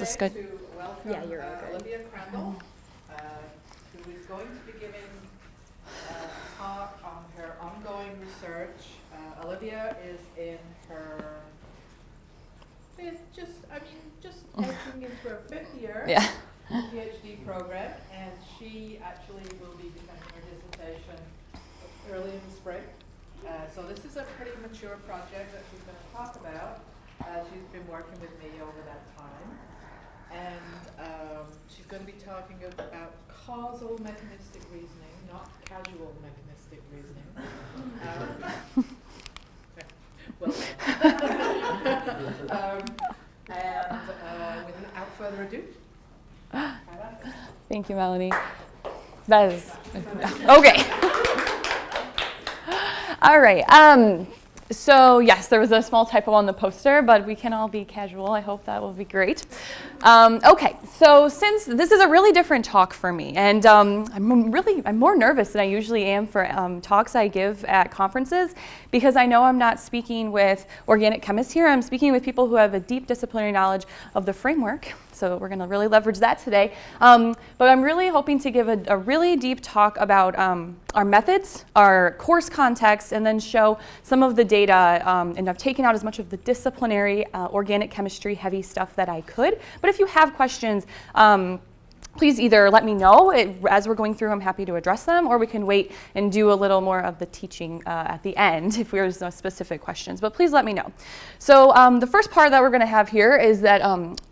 this good? To welcome Olivia Crandall, who is going to be giving a talk on her ongoing research. Olivia is in her just entering into her 5th year PhD program, and she actually will be defending her dissertation early in the spring. So this is a pretty mature project that she's going to talk about. She's been working with me over that time. And she's going to be talking about causal mechanistic reasoning, not casual mechanistic reasoning. Well and without further ado, Thank you, Melanie. That is okay. All right. So yes, there was a small typo on the poster, but we can all be casual. I hope that will be great. Okay, so since this is a really different talk for me, and I'm more nervous than I usually am for talks I give at conferences, because I know I'm not speaking with organic chemists here. I'm speaking with people who have a deep disciplinary knowledge of the framework. So we're going to really leverage that today. But I'm really hoping to give a really deep talk about our methods, our course context, and then show some of the data. And I've taken out as much of the disciplinary organic chemistry heavy stuff that I could. But if you have questions, please either let me know as we're going through. I'm happy to address them, or we can wait and do a little more of the teaching at the end if there's no specific questions. But please let me know. So the first part that we're going to have here is that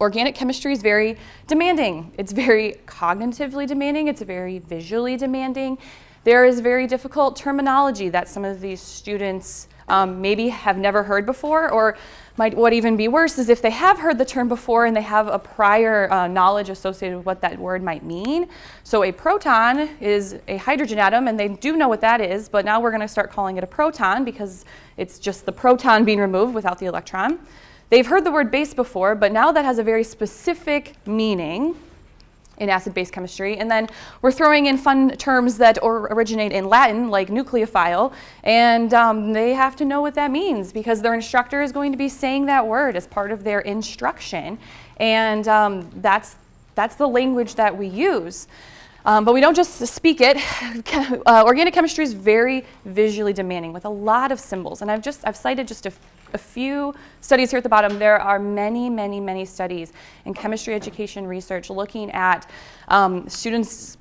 organic chemistry is very demanding. It's very cognitively demanding. It's very visually demanding. There is very difficult terminology that some of these students maybe have never heard before, or what even be worse is if they have heard the term before and they have a prior knowledge associated with what that word might mean. So a proton is a hydrogen atom, and they do know what that is, but now we're going to start calling it a proton because it's just the proton being removed without the electron. They've heard the word base before, but now that has a very specific meaning in acid-base chemistry. And then we're throwing in fun terms that originate in Latin, like nucleophile, and they have to know what that means because their instructor is going to be saying that word as part of their instruction. And that's the language that we use. But we don't just speak it. Organic chemistry is very visually demanding with a lot of symbols. And I've cited just a few studies here at the bottom. There are many, many, many studies in chemistry education research looking at students'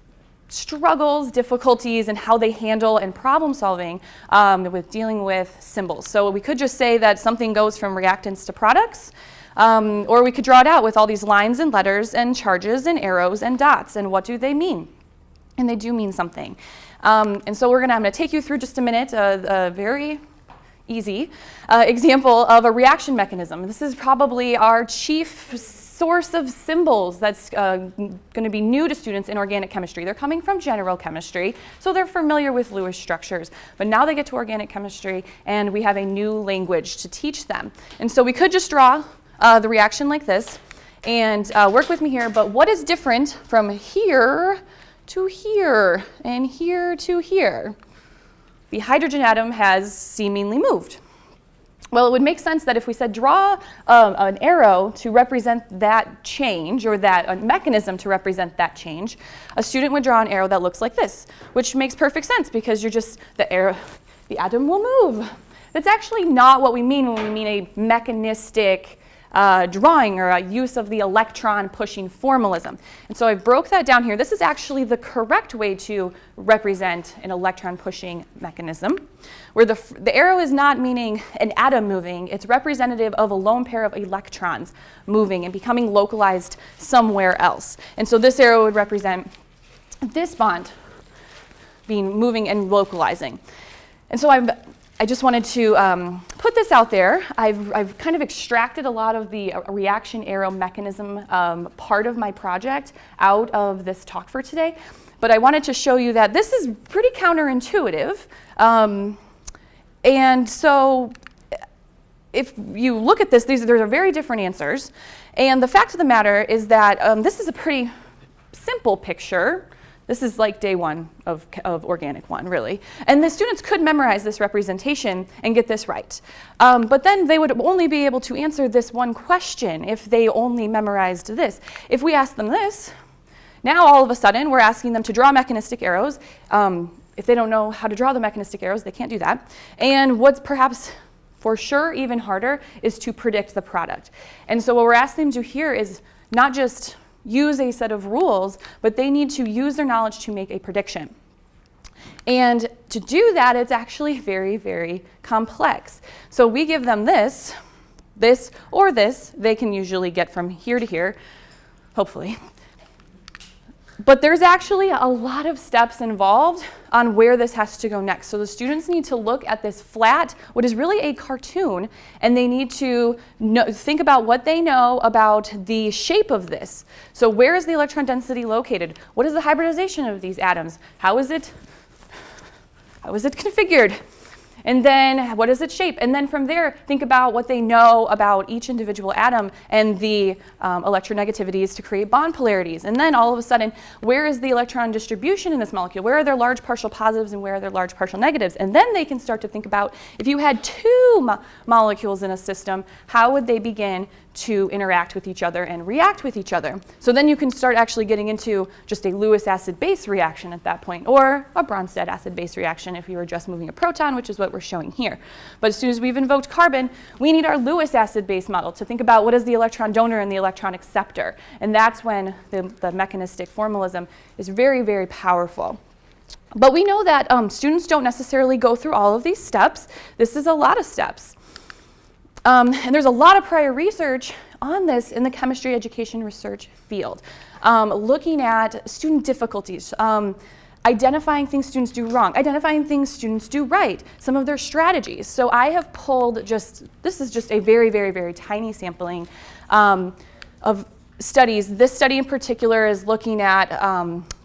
struggles, difficulties, and how they handle and problem solving with dealing with symbols. So we could just say that something goes from reactants to products, or we could draw it out with all these lines and letters and charges and arrows and dots. And what do they mean? And they do mean something. And so I'm going to take you through just a minute a very easy example of a reaction mechanism. This is probably our chief source of symbols that's going to be new to students in organic chemistry. They're coming from general chemistry, so they're familiar with Lewis structures. But now they get to organic chemistry, and we have a new language to teach them. And so we could just draw the reaction like this and work with me here. But what is different from here to here and here to here? The hydrogen atom has seemingly moved. Well, it would make sense that if we said draw an arrow to represent that change, or that mechanism to represent that change, a student would draw an arrow that looks like this, which makes perfect sense because the atom will move. That's actually not what we mean when we mean a mechanistic drawing or a use of the electron pushing formalism. And so I broke that down here. This is actually the correct way to represent an electron pushing mechanism, where the arrow is not meaning an atom moving. It's representative of a lone pair of electrons moving and becoming localized somewhere else. And so this arrow would represent this bond being moving and localizing. And so I just wanted to put this out there. I've kind of extracted a lot of the reaction arrow mechanism part of my project out of this talk for today. But I wanted to show you that this is pretty counterintuitive. And so if you look at this, there are very different answers. And the fact of the matter is that this is a pretty simple picture This is like day one of Organic 1, really. And the students could memorize this representation and get this right. But then they would only be able to answer this one question if they only memorized this. If we ask them this, now all of a sudden we're asking them to draw mechanistic arrows. If they don't know how to draw the mechanistic arrows, they can't do that. And what's perhaps for sure even harder is to predict the product. And so what we're asking them to do here is not just use a set of rules, but they need to use their knowledge to make a prediction. And to do that, it's actually very, very complex. So we give them this, or this. They can usually get from here to here, hopefully. But there's actually a lot of steps involved on where this has to go next. So the students need to look at this flat, what is really a cartoon, and they need to think about what they know about the shape of this. So where is the electron density located? What is the hybridization of these atoms? How is it configured? And then what is its shape? And then from there, think about what they know about each individual atom and the electronegativities to create bond polarities. And then all of a sudden, where is the electron distribution in this molecule? Where are their large partial positives and where are their large partial negatives? And then they can start to think about, if you had two molecules in a system, how would they begin to interact with each other and react with each other? So then you can start actually getting into just a Lewis acid-base reaction at that point, or a Bronsted acid-base reaction if you were just moving a proton, which is what we're showing here. But as soon as we've invoked carbon, we need our Lewis acid-base model to think about what is the electron donor and the electron acceptor. And that's when the mechanistic formalism is very, very powerful. But we know that students don't necessarily go through all of these steps. This is a lot of steps. And there's a lot of prior research on this in the chemistry education research field, looking at student difficulties, identifying things students do wrong, identifying things students do right, some of their strategies. So I have pulled this is just a very, very, very tiny sampling of studies. This study in particular is looking at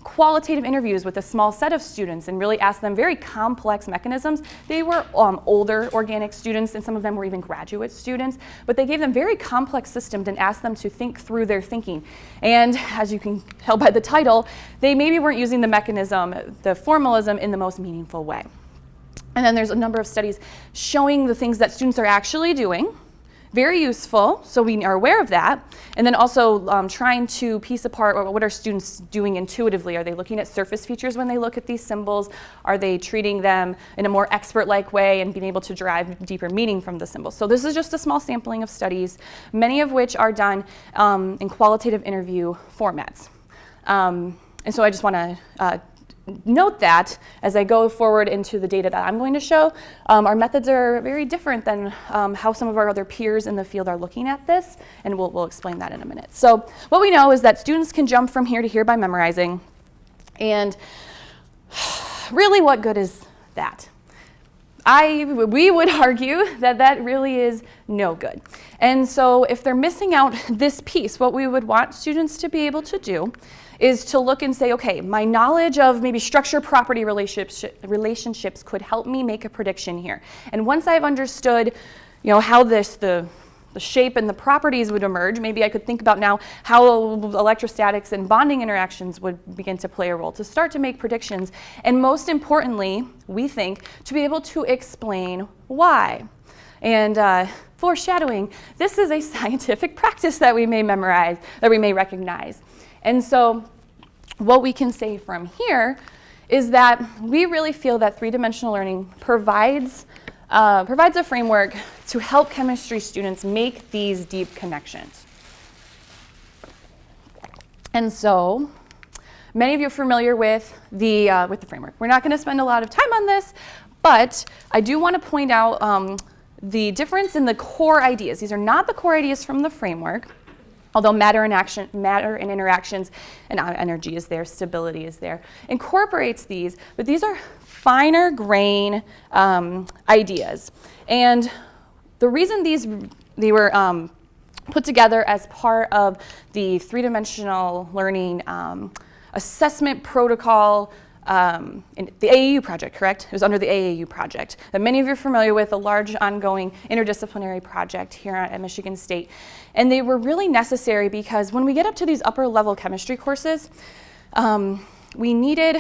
qualitative interviews with a small set of students and really asked them very complex mechanisms. They were older organic students, and some of them were even graduate students, but they gave them very complex systems and asked them to think through their thinking. And as you can tell by the title, they maybe weren't using the mechanism, the formalism, in the most meaningful way. And then there's a number of studies showing the things that students are actually doing. Very useful, so we are aware of that. And then also trying to piece apart what are students doing intuitively. Are they looking at surface features when they look at these symbols? Are they treating them in a more expert-like way and being able to derive deeper meaning from the symbols? So this is just a small sampling of studies, many of which are done in qualitative interview formats. And so I just want to note that as I go forward into the data that I'm going to show, our methods are very different than how some of our other peers in the field are looking at this, and we'll explain that in a minute. So what we know is that students can jump from here to here by memorizing, and really what good is that? We would argue that that really is no good. And so if they're missing out this piece, what we would want students to be able to do is to look and say, okay, my knowledge of maybe structure-property relationships could help me make a prediction here. And once I've understood, how the shape and the properties would emerge, maybe I could think about now how electrostatics and bonding interactions would begin to play a role to start to make predictions. And most importantly, we think, to be able to explain why. And foreshadowing, this is a scientific practice that we may memorize, that we may recognize. And so what we can say from here is that we really feel that three-dimensional learning provides a framework to help chemistry students make these deep connections. And so many of you are familiar with the framework. We're not going to spend a lot of time on this, but I do want to point out the difference in the core ideas. These are not the core ideas from the framework. Although matter and interactions and energy is there, stability is there, incorporates these, but these are finer grain ideas. And the reason they were put together as part of the three-dimensional learning assessment protocol in the AAU project, correct? It was under the AAU project that many of you are familiar with, a large ongoing interdisciplinary project here at Michigan State. And they were really necessary because when we get up to these upper level chemistry courses, we needed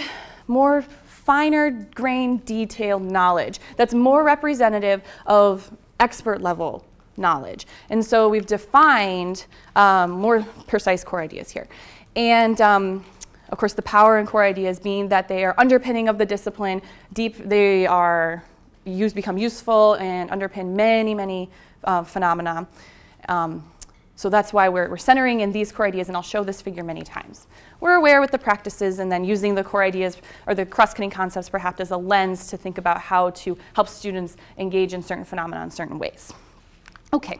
more finer grained detailed knowledge that's more representative of expert level knowledge. And so we've defined more precise core ideas here. And of course, the power in core ideas being that they are underpinning of the discipline, they are become useful and underpin many, many phenomena. So that's why we're centering in these core ideas, and I'll show this figure many times. We're aware with the practices and then using the core ideas or the cross-cutting concepts perhaps as a lens to think about how to help students engage in certain phenomena in certain ways. Okay,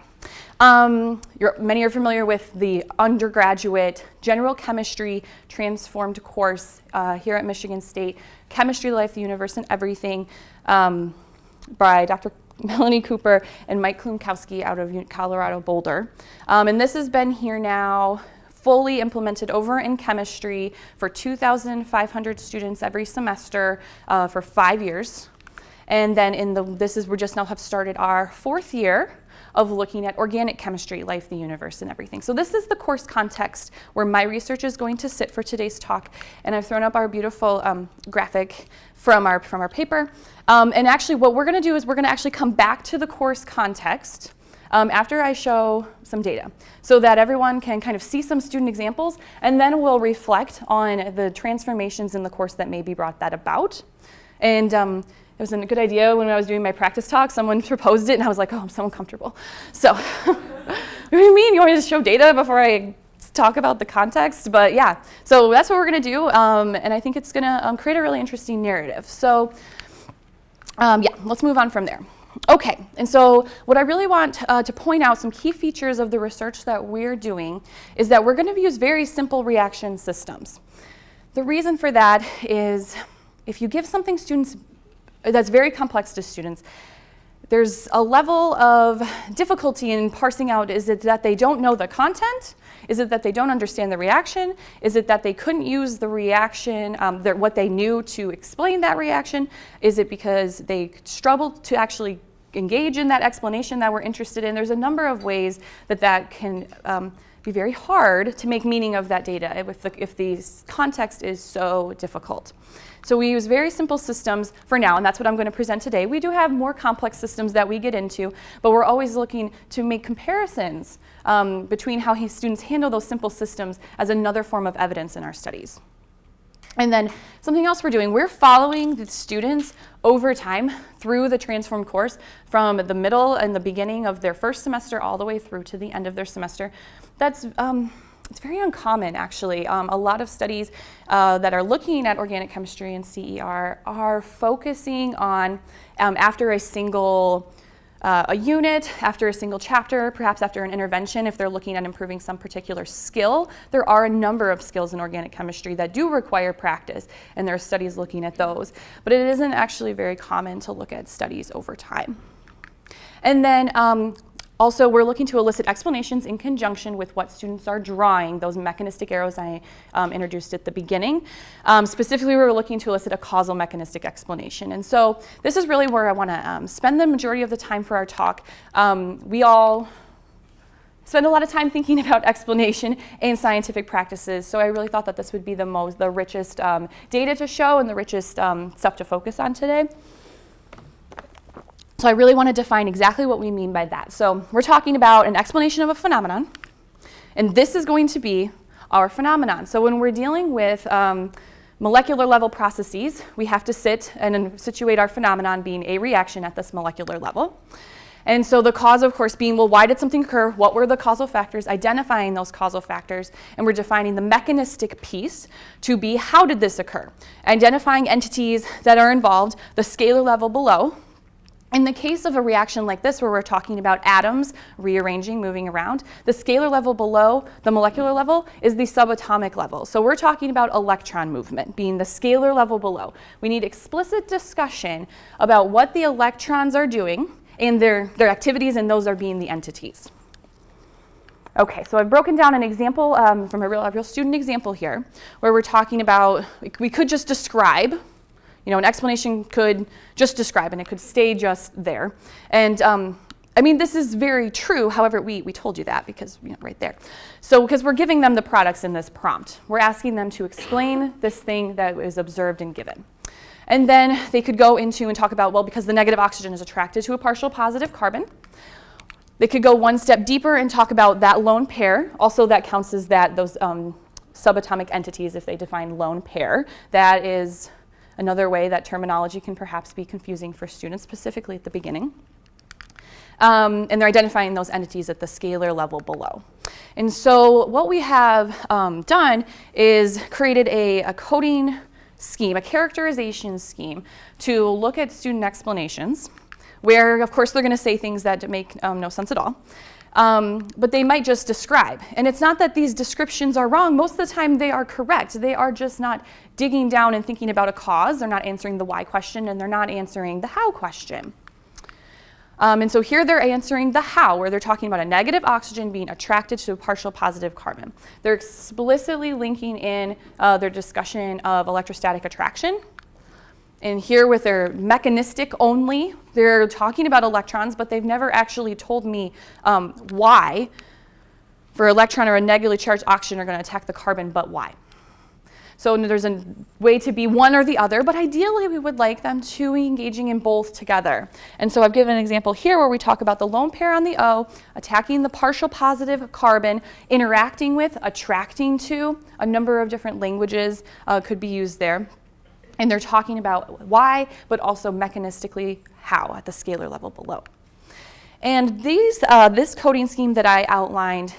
many are familiar with the undergraduate general chemistry transformed course here at Michigan State, Chemistry, Life, the Universe, and Everything by Dr. Melanie Cooper and Mike Klunkowski out of Colorado Boulder. And this has been here now fully implemented over in chemistry for 2,500 students every semester for 5 years. And then we just now have started our 4th year of looking at organic chemistry, life, the universe, and everything. So this is the course context where my research is going to sit for today's talk. And I've thrown up our beautiful graphic from our paper. And actually what we're gonna do is we're gonna actually come back to the course context after I show some data so that everyone can kind of see some student examples, and then we'll reflect on the transformations in the course that maybe brought that about. And it was a good idea when I was doing my practice talk. Someone proposed it, and I was like, oh, I'm so uncomfortable. So, what do you mean? You want me to show data before I talk about the context? But yeah, so that's what we're going to do, and I think it's going to create a really interesting narrative. So, yeah, let's move on from there. Okay, and so what I really want to point out, some key features of the research that we're doing, is that we're going to use very simple reaction systems. The reason for that is if you give something students that's very complex to students, there's a level of difficulty in parsing out, is it that they don't know the content? Is it that they don't understand the reaction? Is it that they couldn't use the reaction, what they knew to explain that reaction? Is it because they struggled to actually engage in that explanation that we're interested in? There's a number of ways that can be very hard to make meaning of that data if the context is so difficult. So we use very simple systems for now, and that's what I'm going to present today. We do have more complex systems that we get into, but we're always looking to make comparisons between how students handle those simple systems as another form of evidence in our studies. And then something else we're doing, we're following the students over time through the transformed course from the middle and the beginning of their first semester all the way through to the end of their semester. That's it's very uncommon, actually. A lot of studies that are looking at organic chemistry and CER are focusing on after a single a unit, after a single chapter, perhaps after an intervention, if they're looking at improving some particular skill. There are a number of skills in organic chemistry that do require practice, and there are studies looking at those. But it isn't actually very common to look at studies over time. And then also, we're looking to elicit explanations in conjunction with what students are drawing, those mechanistic arrows I introduced at the beginning. Specifically, we're looking to elicit a causal mechanistic explanation. And so this is really where I want to spend the majority of the time for our talk. We all spend a lot of time thinking about explanation and scientific practices, so I really thought that this would be the richest data to show and the richest stuff to focus on today. So I really want to define exactly what we mean by that. So we're talking about an explanation of a phenomenon, and this is going to be our phenomenon. So when we're dealing with molecular level processes, we have to sit and situate our phenomenon being a reaction at this molecular level. And so the cause, of course, being, well, why did something occur? What were the causal factors? Identifying those causal factors, and we're defining the mechanistic piece to be, how did this occur? Identifying entities that are involved, the scalar level below. In the case of a reaction like this, where we're talking about atoms rearranging, moving around, the scalar level below the molecular level is the subatomic level. So we're talking about electron movement being the scalar level below. We need explicit discussion about what the electrons are doing and their activities, and those are being the entities. Okay, so I've broken down an example from a real student example here, where we're talking about, we could just describe. You know, an explanation could just describe, and it could stay just there. And I mean, this is very true. However, we told you that because, right there. So because we're giving them the products in this prompt, we're asking them to explain this thing that is observed and given. And then they could go into and talk about, well, because the negative oxygen is attracted to a partial positive carbon. They could go one step deeper and talk about that lone pair. Also, that counts as those subatomic entities if they define lone pair. That is another way that terminology can perhaps be confusing for students, specifically at the beginning. And they're identifying those entities at the scalar level below. And so what we have done is created a coding scheme, a characterization scheme, to look at student explanations, where, of course, they're going to say things that make no sense at all. But they might just describe. And it's not that these descriptions are wrong. Most of the time, they are correct. They are just not digging down and thinking about a cause. They're not answering the why question, and they're not answering the how question. And so here they're answering the how, where they're talking about a negative oxygen being attracted to a partial positive carbon. They're explicitly linking in their discussion of electrostatic attraction. And here with their mechanistic only, they're talking about electrons, but they've never actually told me why for electron or a negatively charged oxygen are going to attack the carbon, but why. So there's a way to be one or the other, but ideally we would like them to be engaging in both together. And so I've given an example here where we talk about the lone pair on the O, attacking the partial positive carbon, interacting with, attracting to. A number of different languages could be used there. And they're talking about why, but also mechanistically how at the scalar level below. And this coding scheme that I outlined,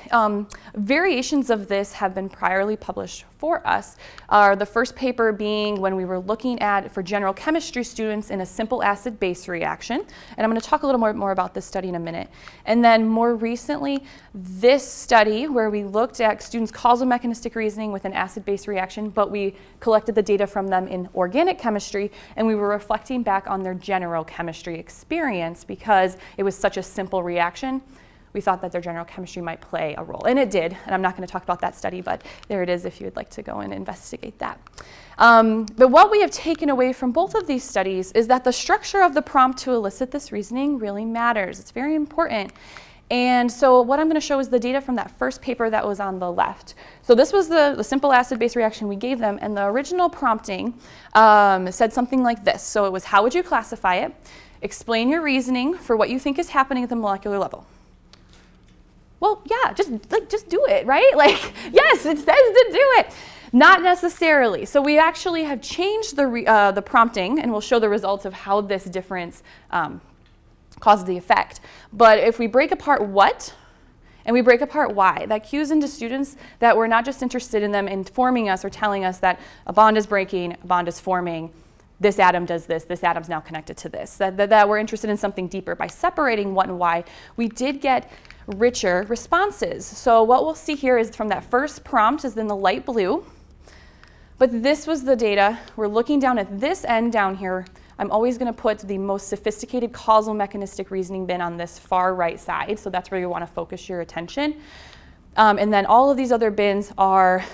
variations of this have been priorly published for us. The first paper being when we were looking at, for general chemistry students, in a simple acid-base reaction. And I'm going to talk a little more about this study in a minute. And then more recently, this study where we looked at students' causal mechanistic reasoning with an acid-base reaction, but we collected the data from them in organic chemistry, and we were reflecting back on their general chemistry experience because it was such a simple reaction. We thought that their general chemistry might play a role, and it did. And I'm not going to talk about that study, but there it is if you would like to go and investigate that. But what we have taken away from both of these studies is that the structure of the prompt to elicit this reasoning really matters. It's very important. And so what I'm going to show is the data from that first paper that was on the left. So this was the simple acid-base reaction we gave them, and the original prompting said something like this. So it was, how would you classify it? Explain your reasoning for what you think is happening at the molecular level. Well, yeah, just do it, right? Like, yes, it says to do it. Not necessarily. So we actually have changed the prompting, and we'll show the results of how this difference causes the effect. But if we break apart what, and we break apart why, that cues into students that we're not just interested in them informing us or telling us that a bond is breaking, a bond is forming, this atom does this atom's now connected to this, that we're interested in something deeper. By separating what and why, we did get richer responses. So what we'll see here is from that first prompt is in the light blue, but this was the data. We're looking down at this end down here. I'm always going to put the most sophisticated causal mechanistic reasoning bin on this far right side, so that's where you want to focus your attention. And then all of these other bins are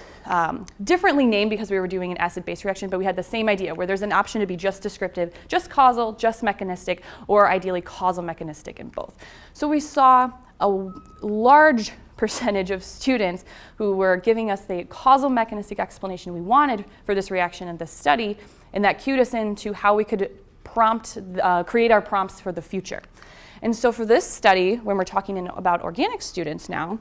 differently named because we were doing an acid-base reaction, but we had the same idea where there's an option to be just descriptive, just causal, just mechanistic, or ideally causal mechanistic in both. So we saw a large percentage of students who were giving us the causal mechanistic explanation we wanted for this reaction in this study, and that cued us into how we could create our prompts for the future. And so for this study, when we're talking about organic students now,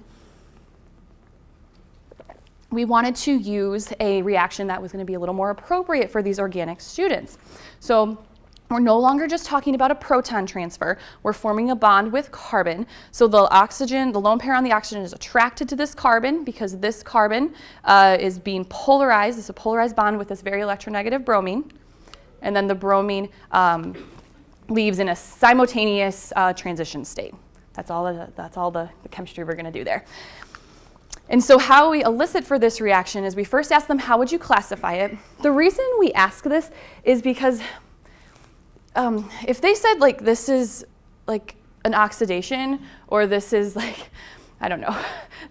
we wanted to use a reaction that was going to be a little more appropriate for these organic students. So we're no longer just talking about a proton transfer. We're forming a bond with carbon. So the oxygen, the lone pair on the oxygen is attracted to this carbon because this carbon is being polarized. It's a polarized bond with this very electronegative bromine. And then the bromine leaves in a simultaneous transition state. That's all the chemistry we're going to do there. And so how we elicit for this reaction is we first ask them, how would you classify it? The reason we ask this is because if they said, like, this is like an oxidation, or this is like, I don't know,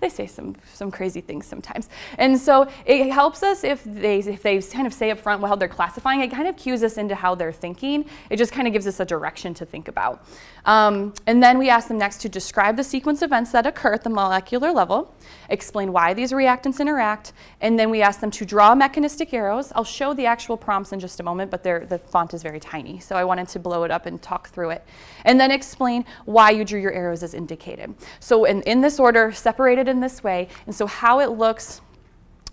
they say some crazy things sometimes. And so it helps us if they kind of say up front how they're classifying. It kind of cues us into how they're thinking. It just kind of gives us a direction to think about. And then we ask them next to describe the sequence of events that occur at the molecular level, explain why these reactants interact, and then we ask them to draw mechanistic arrows. I'll show the actual prompts in just a moment, but the font is very tiny, so I wanted to blow it up and talk through it. And then explain why you drew your arrows as indicated. So in this order, separated in this way, and so how it looks.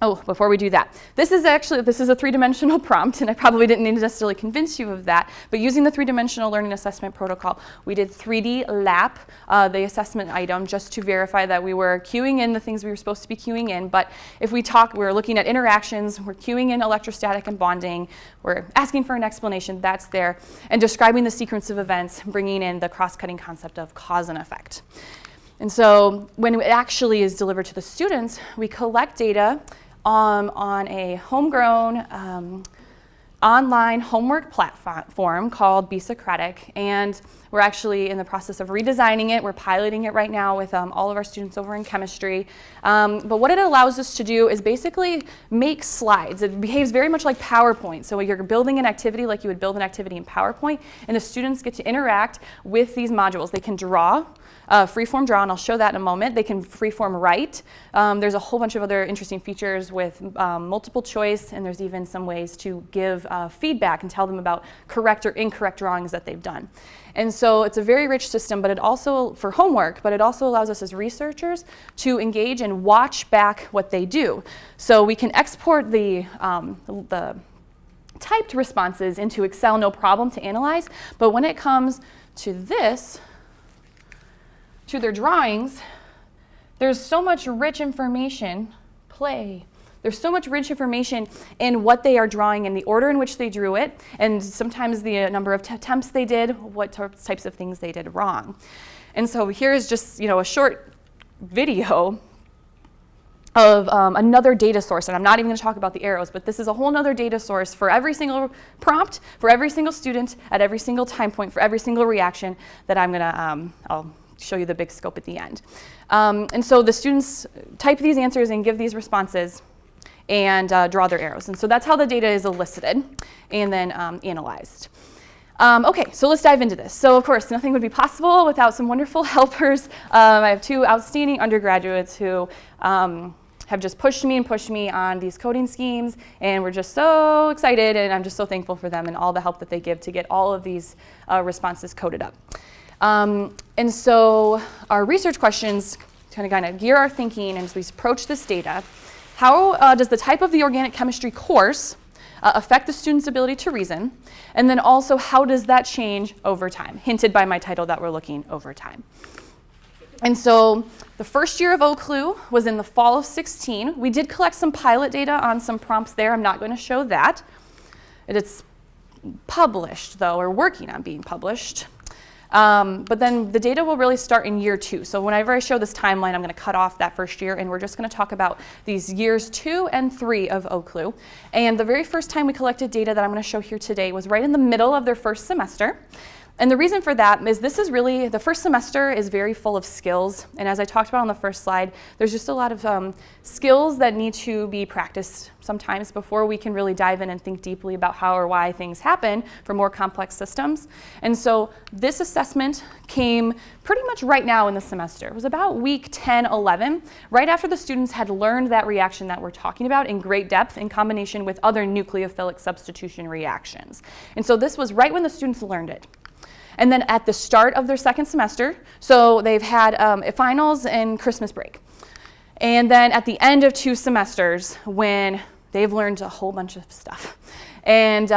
Oh, before we do that, this is a three-dimensional prompt, and I probably didn't need to necessarily convince you of that, but using the three-dimensional learning assessment protocol, we did 3D lap, the assessment item, just to verify that we were queuing in the things we were supposed to be queuing in. But if we're looking at interactions, we're queuing in electrostatic and bonding, we're asking for an explanation, that's there, and describing the sequence of events, bringing in the cross-cutting concept of cause and effect. And so when it actually is delivered to the students, we collect data on a homegrown online homework platform called Be Socratic, and we're actually in the process of redesigning it. We're piloting it right now with all of our students over in chemistry. But what it allows us to do is basically make slides. It behaves very much like PowerPoint. So you're building an activity like you would build an activity in PowerPoint, and the students get to interact with these modules. They can draw, freeform draw, and I'll show that in a moment. They can freeform write. There's a whole bunch of other interesting features with multiple choice, and there's even some ways to give feedback and tell them about correct or incorrect drawings that they've done. And so it's a very rich system, but it also, for homework, but it also allows us as researchers to engage and watch back what they do. So we can export the typed responses into Excel, no problem, to analyze, but when it comes to this, to their drawings, there's so much rich information, there's so much rich information in what they are drawing and the order in which they drew it, and sometimes the number of attempts they did, what types of things they did wrong. And so here's just a short video of another data source, and I'm not even going to talk about the arrows, but this is a whole other data source for every single prompt, for every single student, at every single time point, for every single reaction that I'm going to, I'll show you the big scope at the end. And so the students type these answers and give these responses and draw their arrows. And so that's how the data is elicited and then analyzed. Okay, so let's dive into this. So of course, nothing would be possible without some wonderful helpers. I have two outstanding undergraduates who have just pushed me on these coding schemes, and we're just so excited, and I'm just so thankful for them and all the help that they give to get all of these responses coded up. And so our research questions kind of gear our thinking as we approach this data. How does the type of the organic chemistry course affect the student's ability to reason? And then also, how does that change over time? Hinted by my title that we're looking over time. And so the first year of OCLU was in the fall of 16. We did collect some pilot data on some prompts there. I'm not going to show that. It's published, though, or working on being published. But then the data will really start in year 2. So whenever I show this timeline, I'm going to cut off that first year, and we're just going to talk about these years 2 and 3 of OCLU. And the very first time we collected data that I'm going to show here today was right in the middle of their first semester. And the reason for that is this is really, the first semester is very full of skills. And as I talked about on the first slide, there's just a lot of skills that need to be practiced sometimes before we can really dive in and think deeply about how or why things happen for more complex systems. And so this assessment came pretty much right now in the semester. It was about week 10, 11, right after the students had learned that reaction that we're talking about in great depth in combination with other nucleophilic substitution reactions. And so this was right when the students learned it. And then at the start of their second semester, so they've had finals and Christmas break. And then at the end of 2 semesters, when they've learned a whole bunch of stuff. And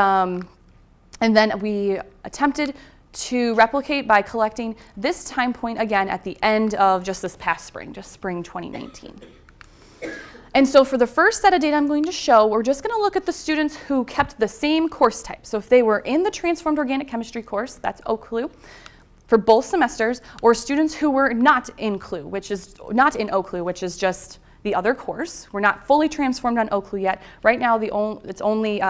then we attempted to replicate by collecting this time point again at the end of just this past spring, just spring 2019. And so for the first set of data I'm going to show, we're just going to look at the students who kept the same course type. So if they were in the Transformed Organic Chemistry course, that's OCLU, for both semesters, or students who were not in OCLU, which is just the other course. We're not fully transformed on OCLU yet. Right now, it's only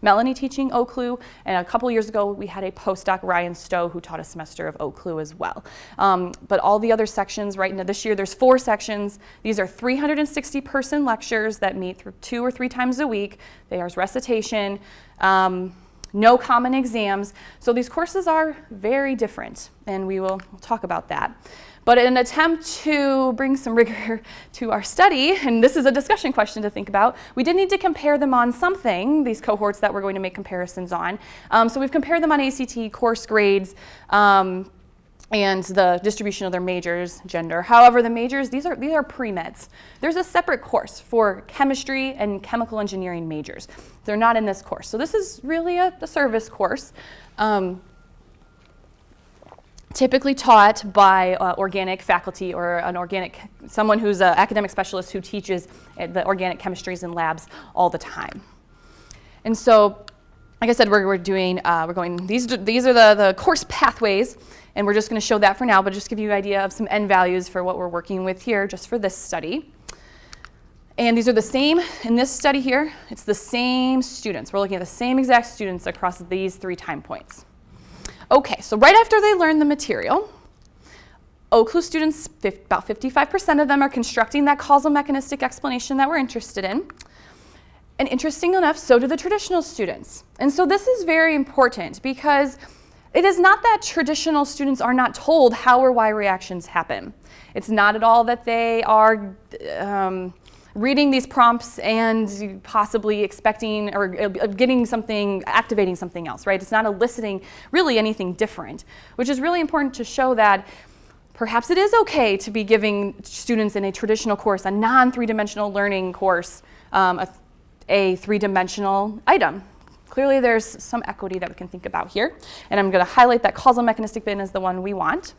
Melanie teaching OCLU, and a couple years ago, we had a postdoc, Ryan Stowe, who taught a semester of OCLU as well. But all the other sections, right now, this year, there's 4 sections. These are 360-person lectures that meet 2 or 3 times a week. There's recitation, no common exams. So these courses are very different, and we'll talk about that. But in an attempt to bring some rigor to our study, and this is a discussion question to think about, we did need to compare them on something, these cohorts that we're going to make comparisons on. So we've compared them on ACT, course grades, and the distribution of their majors, gender. However, the majors, these are pre-meds. There's a separate course for chemistry and chemical engineering majors. They're not in this course. So this is really a service course. Typically taught by organic faculty or someone who's an academic specialist who teaches the organic chemistries in labs all the time. And so, like I said, these are the course pathways, and we're just going to show that for now, but just give you an idea of some end values for what we're working with here just for this study. And these are the same, in this study here, it's the same students. We're looking at the same exact students across these 3 time points. Okay, so right after they learn the material, OCLU students, about 55% of them are constructing that causal mechanistic explanation that we're interested in. And interesting enough, so do the traditional students. And so this is very important because it is not that traditional students are not told how or why reactions happen. It's not at all that they are reading these prompts and possibly expecting or getting something, activating something else, right? It's not eliciting really anything different, which is really important to show that perhaps it is okay to be giving students in a traditional course, a non-3-dimensional learning course, a 3-dimensional item. Clearly there's some equity that we can think about here, and I'm going to highlight that causal mechanistic bin as the one we want.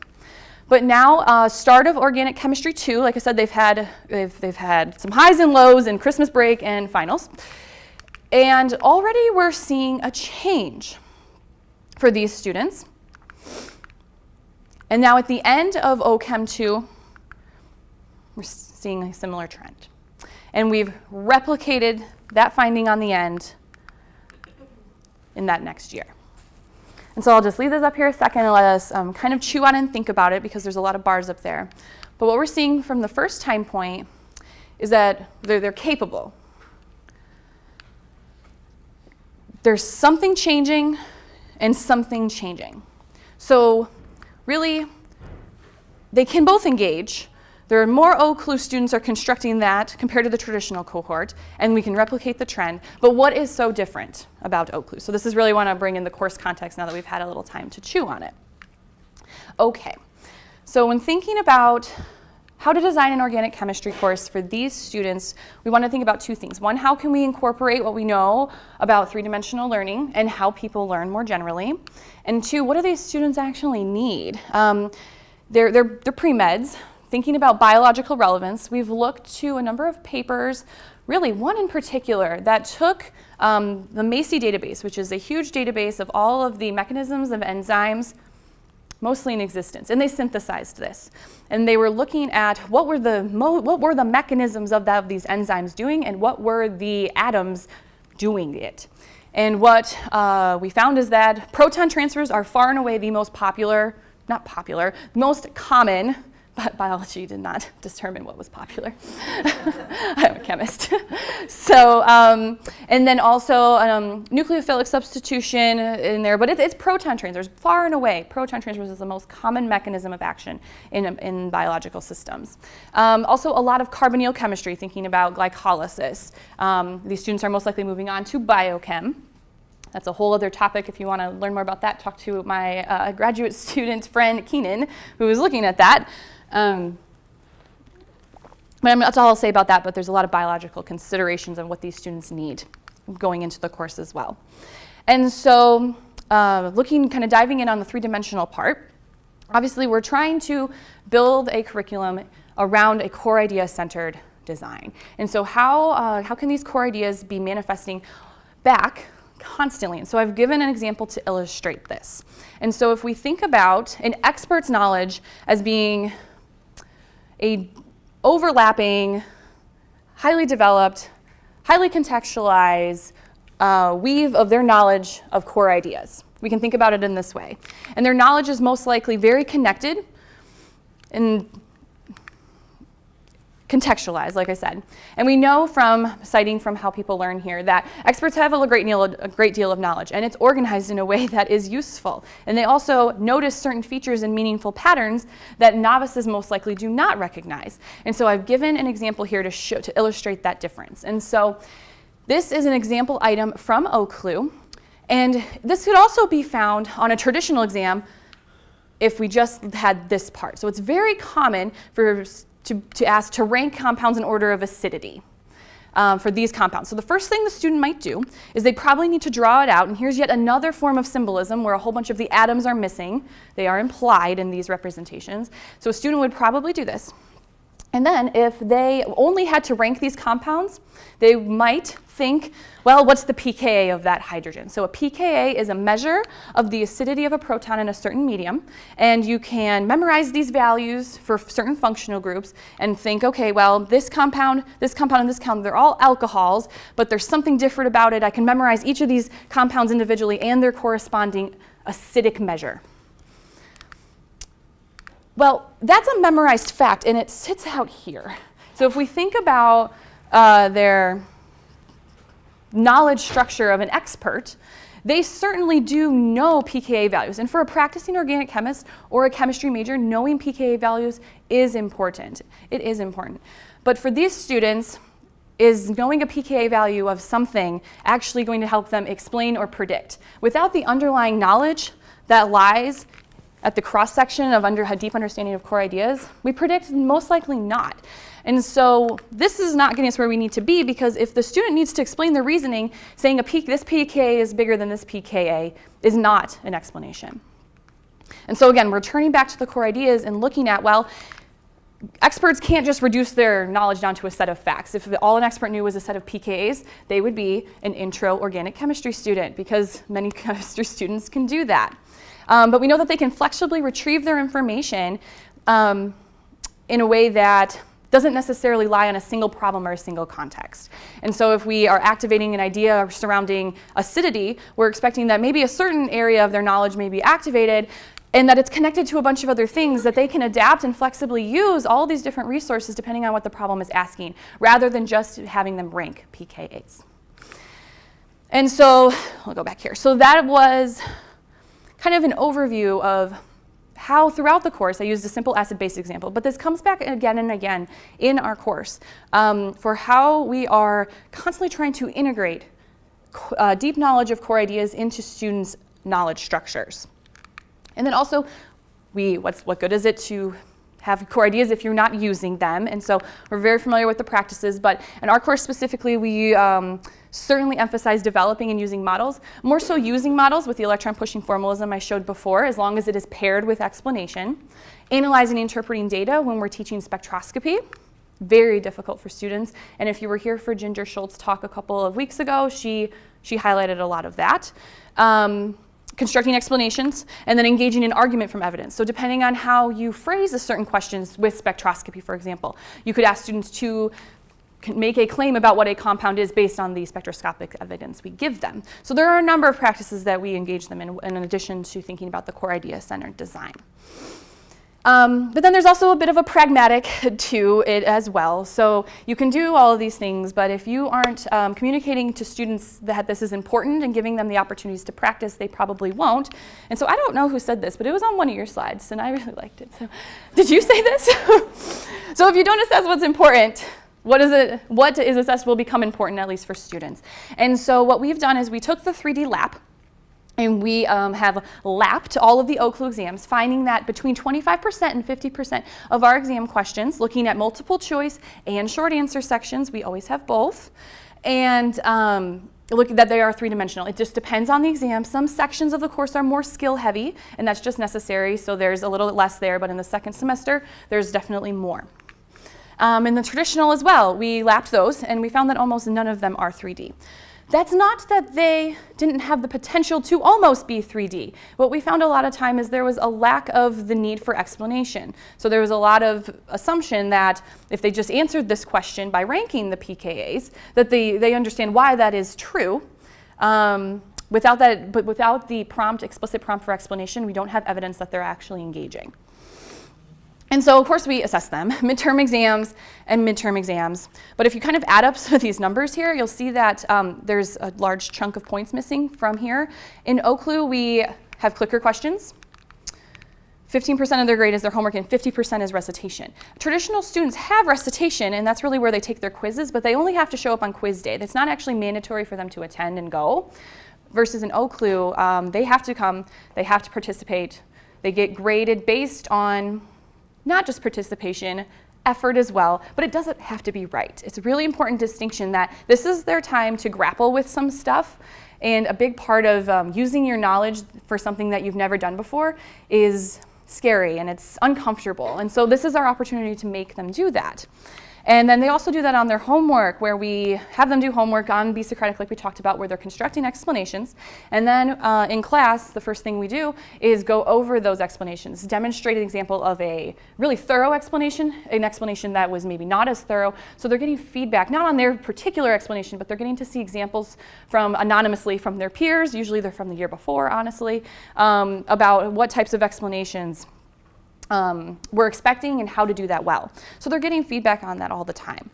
But now, start of Organic Chemistry 2, like I said, they've had some highs and lows in Christmas break and finals. And already we're seeing a change for these students. And now at the end of OChem 2, we're seeing a similar trend. And we've replicated that finding on the end in that next year. And so I'll just leave this up here a second and let us kind of chew on and think about it because there's a lot of bars up there. But what we're seeing from the first time point is that they're capable. There's something changing and something changing. So really, they can both engage. There are more OCLU students are constructing that compared to the traditional cohort, and we can replicate the trend. But what is so different about OCLU? So this is really want to bring in the course context now that we've had a little time to chew on it. Okay, so when thinking about how to design an organic chemistry course for these students, we want to think about 2 things. One, how can we incorporate what we know about 3-dimensional learning and how people learn more generally? And 2, what do these students actually need? They're pre-meds. Thinking about biological relevance, we've looked to a number of papers, really one in particular, that took the MACI database, which is a huge database of all of the mechanisms of enzymes mostly in existence, and they synthesized this. And they were looking at what were the mechanisms of these enzymes doing and what were the atoms doing it. And what we found is that proton transfers are far and away the most most common, but biology did not determine what was popular. I'm a chemist. So, and then also nucleophilic substitution in there, but it's proton transfers. Far and away, proton transfers is the most common mechanism of action in biological systems. Also, a lot of carbonyl chemistry, thinking about glycolysis. These students are most likely moving on to biochem. That's a whole other topic. If you want to learn more about that, talk to my graduate student friend, Keenan, who was looking at that. But that's all I'll say about that, but there's a lot of biological considerations on what these students need going into the course as well. And so diving in on the 3-dimensional part, obviously we're trying to build a curriculum around a core idea-centered design. And so how can these core ideas be manifesting back constantly? And so I've given an example to illustrate this. And so if we think about an expert's knowledge as being a overlapping highly developed, highly contextualized weave of their knowledge of core ideas. We can think about it in this way. And their knowledge is most likely very connected and contextualized, like I said. And we know from citing from How People Learn here that experts have a great deal of knowledge, and it's organized in a way that is useful. And they also notice certain features and meaningful patterns that novices most likely do not recognize. And so I've given an example here to illustrate that difference. And so this is an example item from OCLU, and this could also be found on a traditional exam if we just had this part. So it's very common to ask to rank compounds in order of acidity for these compounds. So the first thing the student might do is they probably need to draw it out, and here's yet another form of symbolism where a whole bunch of the atoms are missing. They are implied in these representations. So a student would probably do this. And then if they only had to rank these compounds, they might think, well, what's the pKa of that hydrogen? So a pKa is a measure of the acidity of a proton in a certain medium, and you can memorize these values for certain functional groups and think, okay, well, this compound, and this compound, they're all alcohols, but there's something different about it. I can memorize each of these compounds individually and their corresponding acidic measure. Well, that's a memorized fact, and it sits out here. So if we think about their knowledge structure of an expert, they certainly do know pKa values. And for a practicing organic chemist or a chemistry major, knowing pKa values is important. It is important. But for these students, is knowing a pKa value of something actually going to help them explain or predict? Without the underlying knowledge that lies at the cross-section of a deep understanding of core ideas, we predict most likely not. And so this is not getting us where we need to be, because if the student needs to explain the reasoning, saying this pKa is bigger than this pKa is not an explanation. And so again, we're turning back to the core ideas and looking at, well, experts can't just reduce their knowledge down to a set of facts. If all an expert knew was a set of pKas, they would be an intro organic chemistry student, because many chemistry students can do that. But we know that they can flexibly retrieve their information in a way that doesn't necessarily lie on a single problem or a single context. And so if we are activating an idea surrounding acidity, we're expecting that maybe a certain area of their knowledge may be activated, and that it's connected to a bunch of other things that they can adapt and flexibly use all these different resources depending on what the problem is asking, rather than just having them rank pKa's. And so I'll go back here. So that was kind of an overview of how throughout the course I used a simple acid-base example, but this comes back again and again in our course for how we are constantly trying to integrate deep knowledge of core ideas into students' knowledge structures. And then also, what good is it to have core ideas if you're not using them? And so we're very familiar with the practices, but in our course specifically, we certainly emphasize developing and using models, more so using models with the electron pushing formalism I showed before, as long as it is paired with explanation. Analyzing and interpreting data when we're teaching spectroscopy, very difficult for students. And if you were here for Ginger Schultz's talk a couple of weeks ago, she highlighted a lot of that. Constructing explanations, and then engaging in argument from evidence. So depending on how you phrase a certain questions with spectroscopy, for example, you could ask students to make a claim about what a compound is based on the spectroscopic evidence we give them. So there are a number of practices that we engage them in addition to thinking about the core idea-centered design. But then there's also a bit of a pragmatic to it as well. So you can do all of these things, but if you aren't communicating to students that this is important and giving them the opportunities to practice, they probably won't. And so I don't know who said this, but it was on one of your slides, and I really liked it. So did you say this? So if you don't assess what's important, what is assessed will become important, at least for students. And so what we've done is we took the 3D lap, and we have lapped all of the OCLU exams, finding that between 25% and 50% of our exam questions, looking at multiple choice and short answer sections, we always have both, and look that they are three-dimensional. It just depends on the exam. Some sections of the course are more skill heavy, and that's just necessary, so there's a little less there, but in the second semester, there's definitely more. In the traditional as well, we lapped those, and we found that almost none of them are 3D. That's not that they didn't have the potential to almost be 3D. What we found a lot of time is there was a lack of the need for explanation. So there was a lot of assumption that if they just answered this question by ranking the pKa's, that they understand why that is true. Without the explicit prompt for explanation, we don't have evidence that they're actually engaging. And so, of course, we assess them, midterm exams and midterm exams. But if you kind of add up some of these numbers here, you'll see that there's a large chunk of points missing from here. In OCLU, we have clicker questions. 15% of their grade is their homework, and 50% is recitation. Traditional students have recitation, and that's really where they take their quizzes, but they only have to show up on quiz day. That's not actually mandatory for them to attend and go. Versus in OCLU, they have to come, they have to participate. They get graded based on not just participation, effort as well, but it doesn't have to be right. It's a really important distinction that this is their time to grapple with some stuff, and a big part of using your knowledge for something that you've never done before is scary and it's uncomfortable. And so this is our opportunity to make them do that. And then they also do that on their homework, where we have them do homework on Be Socratic, like we talked about, where they're constructing explanations. And then in class, the first thing we do is go over those explanations, demonstrate an example of a really thorough explanation, an explanation that was maybe not as thorough. So they're getting feedback, not on their particular explanation, but they're getting to see examples from anonymously from their peers, usually they're from the year before, honestly, about what types of explanations we're expecting and how to do that well. So they're getting feedback on that all the time.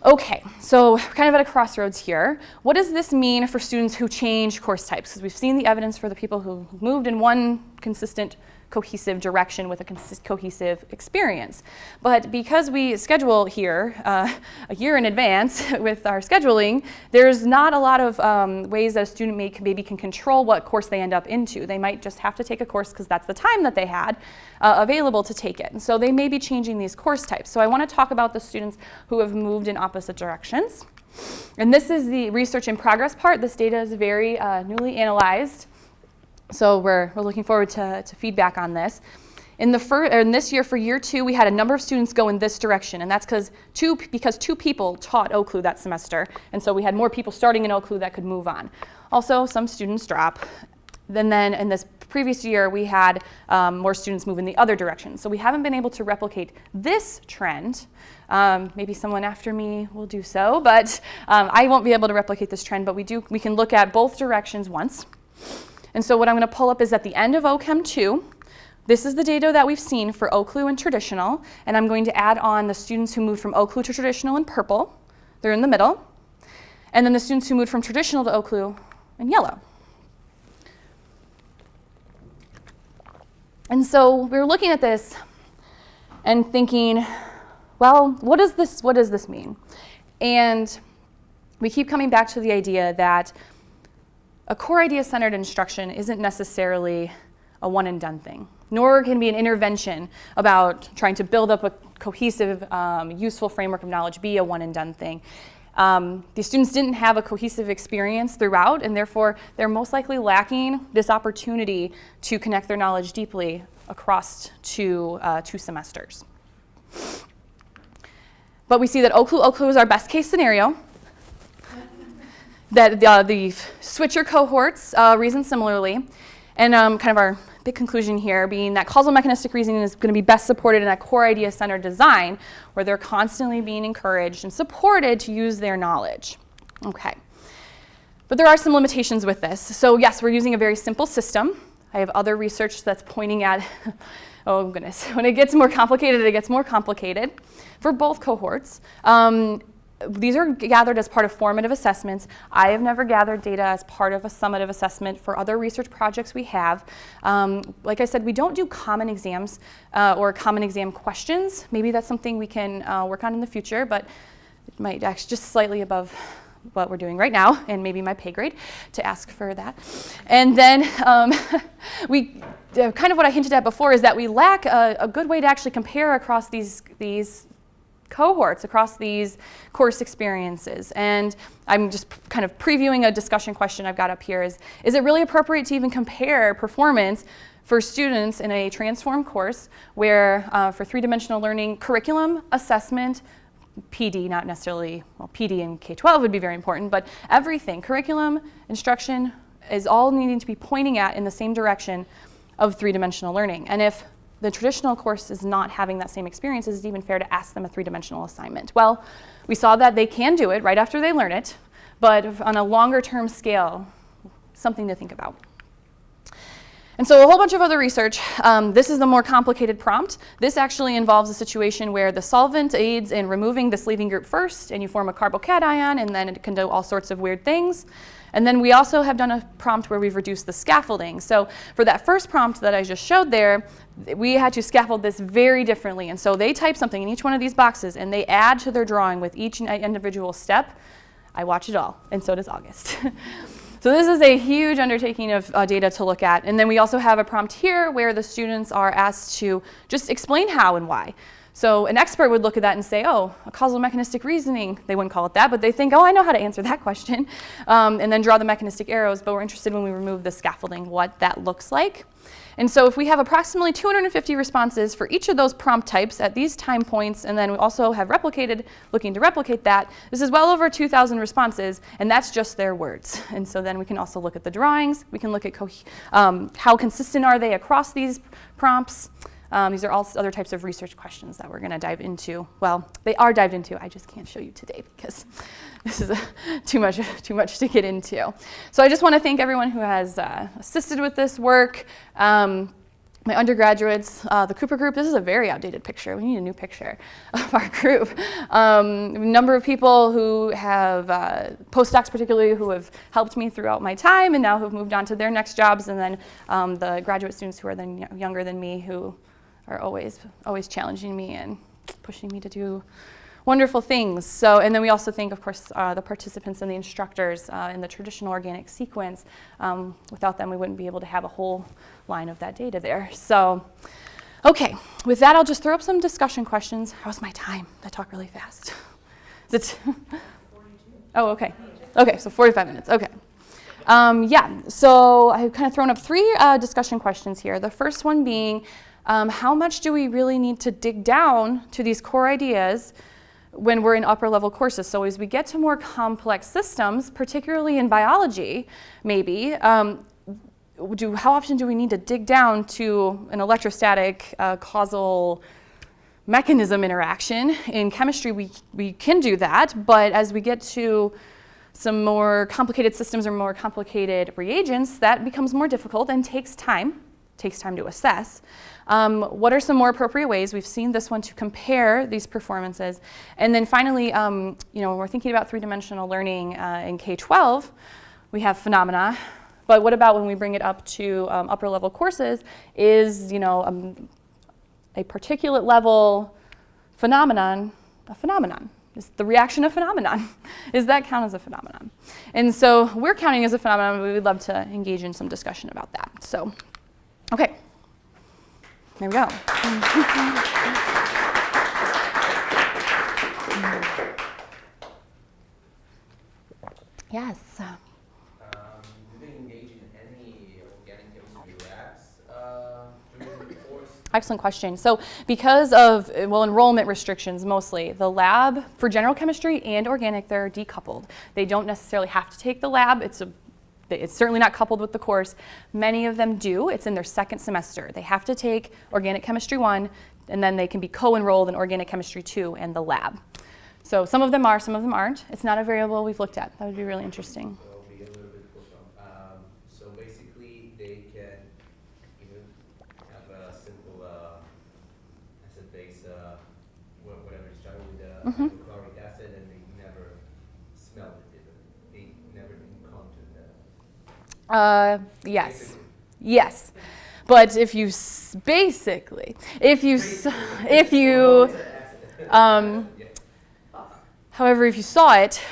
Okay, so we're kind of at a crossroads here. What does this mean for students who change course types? Because we've seen the evidence for the people who moved in one consistent cohesive direction with a cohesive experience. But because we schedule here a year in advance with our scheduling, there's not a lot of ways that a student maybe can control what course they end up into. They might just have to take a course because that's the time that they had available to take it. And so they may be changing these course types. So I want to talk about the students who have moved in opposite directions. And this is the research in progress part. This data is very newly analyzed. So we're looking forward to feedback on this. In this year, for year 2, we had a number of students go in this direction, and that's because two people taught OCLU that semester, and so we had more people starting in OCLU that could move on. Also, some students drop. Then in this previous year, we had more students move in the other direction. So we haven't been able to replicate this trend. Maybe someone after me will do so, but I won't be able to replicate this trend, but we can look at both directions once. And so what I'm going to pull up is at the end of OChem 2, this is the data that we've seen for OCLU and traditional, and I'm going to add on the students who moved from OCLU to traditional in purple. They're in the middle. And then the students who moved from traditional to OCLU in yellow. And so we were looking at this and thinking, well, what does this mean? And we keep coming back to the idea that a core idea-centered instruction isn't necessarily a one-and-done thing, nor can be an intervention about trying to build up a cohesive, useful framework of knowledge be a one-and-done thing. These students didn't have a cohesive experience throughout, and therefore they're most likely lacking this opportunity to connect their knowledge deeply across two semesters. But we see that OCLU is our best case scenario. That the switcher cohorts reason similarly, and kind of our big conclusion here being that causal mechanistic reasoning is going to be best supported in a core idea-centered design where they're constantly being encouraged and supported to use their knowledge. Okay, but there are some limitations with this. So yes, we're using a very simple system. I have other research that's pointing at, oh goodness, when it gets more complicated, it gets more complicated for both cohorts. These are gathered as part of formative assessments. I have never gathered data as part of a summative assessment for other research projects we have. Like I said, we don't do common exams or common exam questions. Maybe that's something we can work on in the future, but it might actually just slightly above what we're doing right now, and maybe my pay grade to ask for that. And then we kind of what I hinted at before is that we lack a good way to actually compare across these cohorts, across these course experiences. And I'm just kind of previewing a discussion question I've got up here is it really appropriate to even compare performance for students in a transformed course where for three-dimensional learning, curriculum, assessment, PD, not necessarily, well, PD in K-12 would be very important, but everything, curriculum, instruction, is all needing to be pointing at in the same direction of three-dimensional learning. And if the traditional course is not having that same experience, is it even fair to ask them a three-dimensional assignment? Well, we saw that they can do it right after they learn it, but on a longer-term scale, something to think about. And so a whole bunch of other research. This is the more complicated prompt. This actually involves a situation where the solvent aids in removing this leaving group first, and you form a carbocation, and then it can do all sorts of weird things. And then we also have done a prompt where we've reduced the scaffolding. So for that first prompt that I just showed there, we had to scaffold this very differently. And so they type something in each one of these boxes, and they add to their drawing with each individual step. I watch it all, and so does August. So this is a huge undertaking of data to look at. And then we also have a prompt here where the students are asked to just explain how and why. So an expert would look at that and say, oh, a causal mechanistic reasoning. They wouldn't call it that, but they think, oh, I know how to answer that question. And then draw the mechanistic arrows, but we're interested when we remove the scaffolding, what that looks like. And so if we have approximately 250 responses for each of those prompt types at these time points, and then we also have replicated, looking to replicate that, this is well over 2,000 responses, and that's just their words. And so then we can also look at the drawings. We can look at how consistent are they across these prompts. These are all other types of research questions that we're going to dive into. Well, they are dived into. I just can't show you today because this is too much to get into. So I just want to thank everyone who has assisted with this work. My undergraduates, the Cooper group, this is a very outdated picture. We need a new picture of our group. A number of people who have, postdocs particularly, who have helped me throughout my time and now have moved on to their next jobs, and then the graduate students who are then younger than me who are always challenging me and pushing me to do wonderful things. So, and then we also thank, of course, the participants and the instructors in the traditional organic sequence. Without them, we wouldn't be able to have a whole line of that data there. So, okay, with that, I'll just throw up some discussion questions. How's my time? I talk really fast. Is it? 42. Oh, okay. Okay, so 45 minutes. Okay. Yeah, so I've kind of thrown up three discussion questions here. The first one being, how much do we really need to dig down to these core ideas when we're in upper level courses? So as we get to more complex systems, particularly in biology, maybe, how often do we need to dig down to an electrostatic causal mechanism interaction? In chemistry, we can do that, but as we get to some more complicated systems or more complicated reagents, that becomes more difficult and takes time to assess. What are some more appropriate ways? We've seen this one to compare these performances. And then finally, when we're thinking about three-dimensional learning in K-12, we have phenomena. But what about when we bring it up to upper level courses? Is, a particulate level phenomenon a phenomenon? Is the reaction a phenomenon? Does that count as a phenomenon? And so we're counting as a phenomenon, but we would love to engage in some discussion about that. So, okay. There we go. Yes. Do they engage in any organic chemistry labs during the course? Excellent question. So because of, enrollment restrictions mostly, the lab for general chemistry and organic, they're decoupled. They don't necessarily have to take the lab. It's certainly not coupled with the course. Many of them do. It's in their second semester. They have to take Organic Chemistry 1, and then they can be co-enrolled in Organic Chemistry 2 and the lab. So some of them are, some of them aren't. It's not a variable we've looked at. That would be really interesting. So I'll be a little bit closer. So basically, they can even have a simple acid base, whatever you start with the hydrochloric acid, and they never smell it. They never encounter that. Yes. Basically. Yes. But if you however, if you saw it,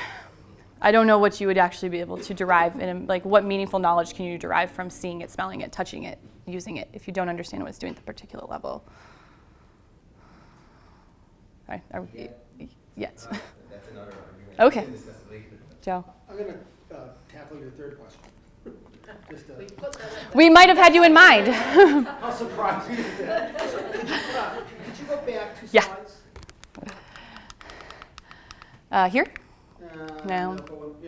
I don't know what you would actually be able to derive, what meaningful knowledge can you derive from seeing it, smelling it, touching it, using it, if you don't understand what it's doing at the particular level. All right. Yes. That's another argument. Okay. Later. Joe. I'm going to tackle your third question. Just, We might have had you in mind. how surprising is that? So could you go back 2 Yeah. slides? Here? No. But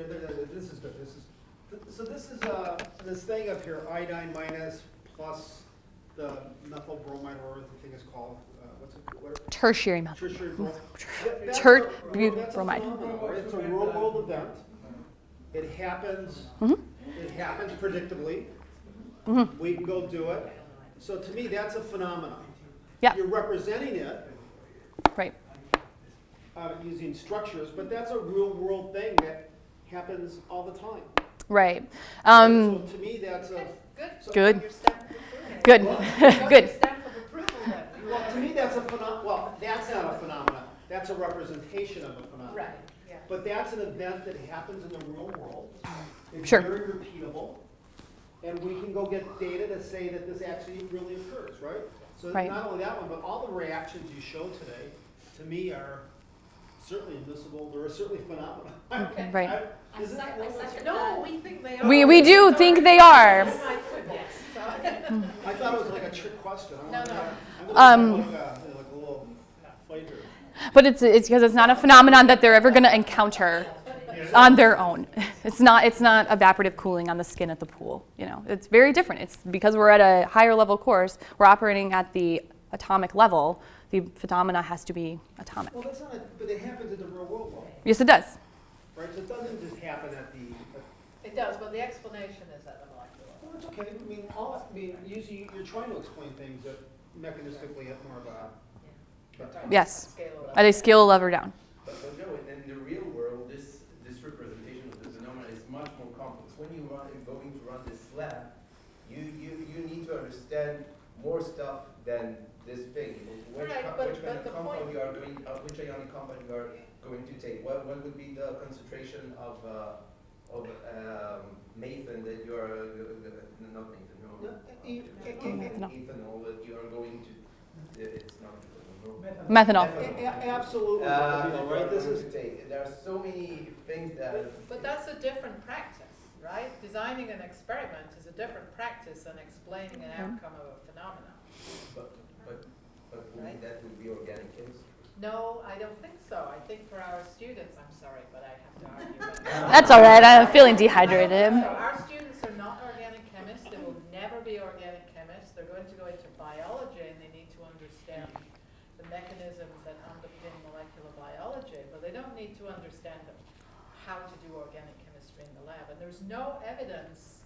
this is good. So this is this thing up here, iodine minus plus the methyl bromide, or whatever the thing is called. What's it? Tertiary methyl. Tertiary bromide. That's bromide. Right? It's a real world event. It happens. It happens predictably. We can go do it. So to me, that's a phenomenon. Yeah. You're representing it. Right. Using structures, but that's a real world thing that happens all the time. Right. So to me, that's a Good. Your stamp of approval. Good. Good. Stamp of approval then. well, to me, that's a phenomenon. Well, that's not a phenomenon. That's a representation of a phenomenon. Right, yeah. But that's an event that happens in the real world. It's Sure. very repeatable, and we can go get data to say that this actually really occurs, right? So Right. not only that one, but all the reactions you showed today, to me, are certainly admissible. They're certainly phenomena. Okay. Right. Isn't that No, we think they are. We do think they are. Oh my goodness. So- I thought it was like a trick question. No. I'm like a little flavor. But it's because it's not a phenomenon that they're ever going to encounter on their own. It's not evaporative cooling on the skin at the pool. You know, it's very different. It's because we're at a higher level course. We're operating at the atomic level. The phenomena has to be atomic. Well, that's not. But it happens in the real world, though, Yes, it does. right? So it doesn't just happen at the. It does, but the explanation is at the molecular level. Well, it's okay. I mean, usually you're trying to explain things that mechanistically at more of a. Yes. Scale level. At a scale level down. But Joe, in the real world, this representation of the phenomena is much more complex. When you are going to run this lab, you need to understand more stuff than this thing. Which Right, kind but of the compound point- you are going, which ionic compound you are going to take. What would be the concentration of methan that you are not methan, no. Ethanol that you are going to. It's not ethanol. Methanol. Absolutely. Right. This is. There are so many things that. But that's a different practice, right? Designing an experiment is a different practice than explaining an outcome of a phenomenon. But for me, Right. that would be organic chemistry. No, I don't think so. I think for our students, I'm sorry, but I have to argue with that. That's all right. I'm feeling dehydrated. So our students are not organic chemists. They will never be organic chemists. They're going to go into biology and they need to understand the mechanisms that underpin molecular biology, but they don't need to understand how to do organic chemistry in the lab. And there's no evidence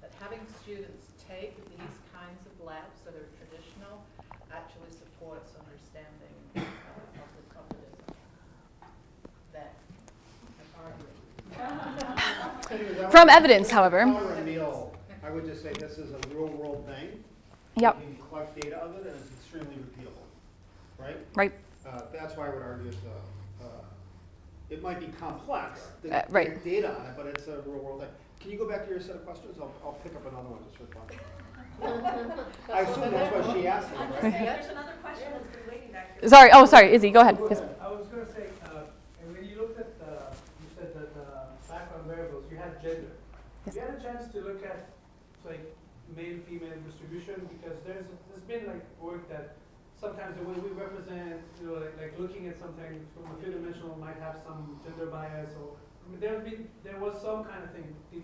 that having students take these kinds of labs that are traditional actually supports understanding of the discipline. That I'm arguing. From evidence, however. Power and meal, I would just say this is a real world thing. Yep. You can collect data of it, and it's extremely repeatable, right? Right. That's why I would argue it's it might be complex, the right. data on it, but it's a real world thing. Can you go back to your set of questions? I'll pick up another one just for fun. I assume that's what she asked me, right? There's another question that's been waiting back here. Sorry. Oh, sorry. Izzy, go ahead. Yes. I was going to say, when you looked at, you said that background variables, you had gender. Yes. You had a chance to look at like male-female distribution, because there's been like work that sometimes the way we represent, you know, like looking at something from a three-dimensional might have some gender bias, or I mean, there was some kind of thing. Were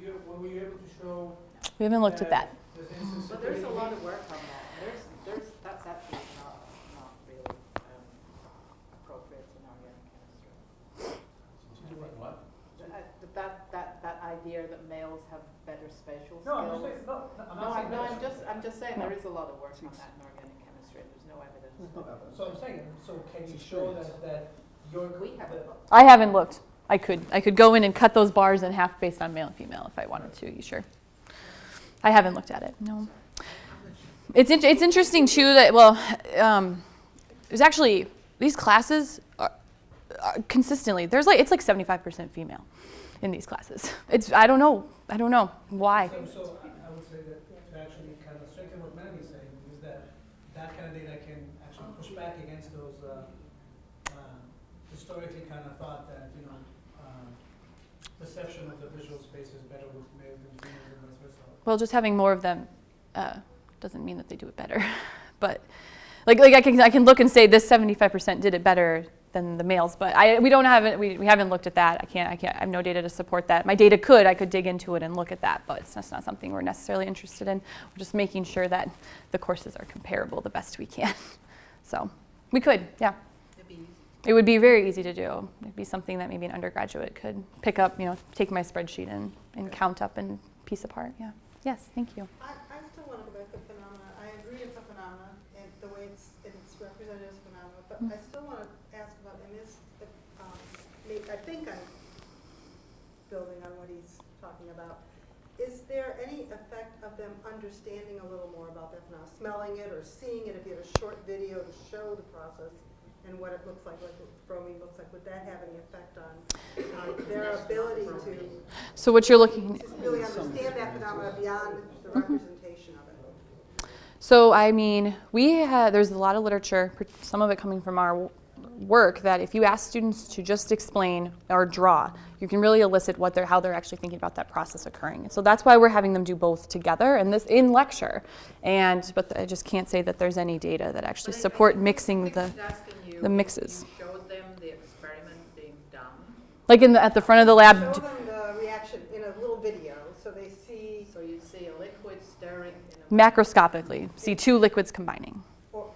you able to show? We haven't looked at that. But there's a lot of work on that. That's actually not really appropriate in organic chemistry. What? That idea that males have better spatial skills. No, I'm just saying, I'm not saying that. I'm just saying there is a lot of work on that in organic chemistry, and there's no evidence. So I'm saying, so can you show that your We haven't looked. I haven't looked. I could go in and cut those bars in half based on male and female if I wanted to. You sure? I haven't looked at it. No. It's interesting too that there's actually these classes are consistently it's like 75% female in these classes. I don't know why. So I would say that to actually kind of strengthen what Melanie's saying is that kind of data can actually push back against those historically kind of thought that, you know, perception of the visual space is better with males and females and vice versa. Well, just having more of them doesn't mean that they do it better. But like I can look and say this 75% did it better than the males. But we haven't looked at that. I have no data to support that. My data I could dig into it and look at that, but it's just not something we're necessarily interested in. We're just making sure that the courses are comparable the best we can. So we could, yeah. It would be very easy to do. It'd be something that maybe an undergraduate could pick up, take my spreadsheet and count up and piece apart. Yeah. Yes, thank you. I still want to go back to phenomena. I agree it's a phenomena and the way it's represented as a phenomena, but I still want to ask about, and this, I think I'm building on what he's talking about. Is there any effect of them understanding a little more about that phenomena, smelling it or seeing it? If you have a short video to show the process and what it looks like what bromine looks like, would that have any effect on their ability to So what you're looking really understand that phenomena beyond the representation of it? So I mean, there's a lot of literature, some of it coming from our work, that if you ask students to just explain or draw, you can really elicit how they're actually thinking about that process occurring. So that's why we're having them do both together and this in lecture. But I just can't say that there's any data that actually support mixing the mixes. You showed them the experiment being done. Like at the front of the lab. Show them the reaction in a little video so they see. So you see a liquid stirring in a Macroscopically, see two liquids combining. Or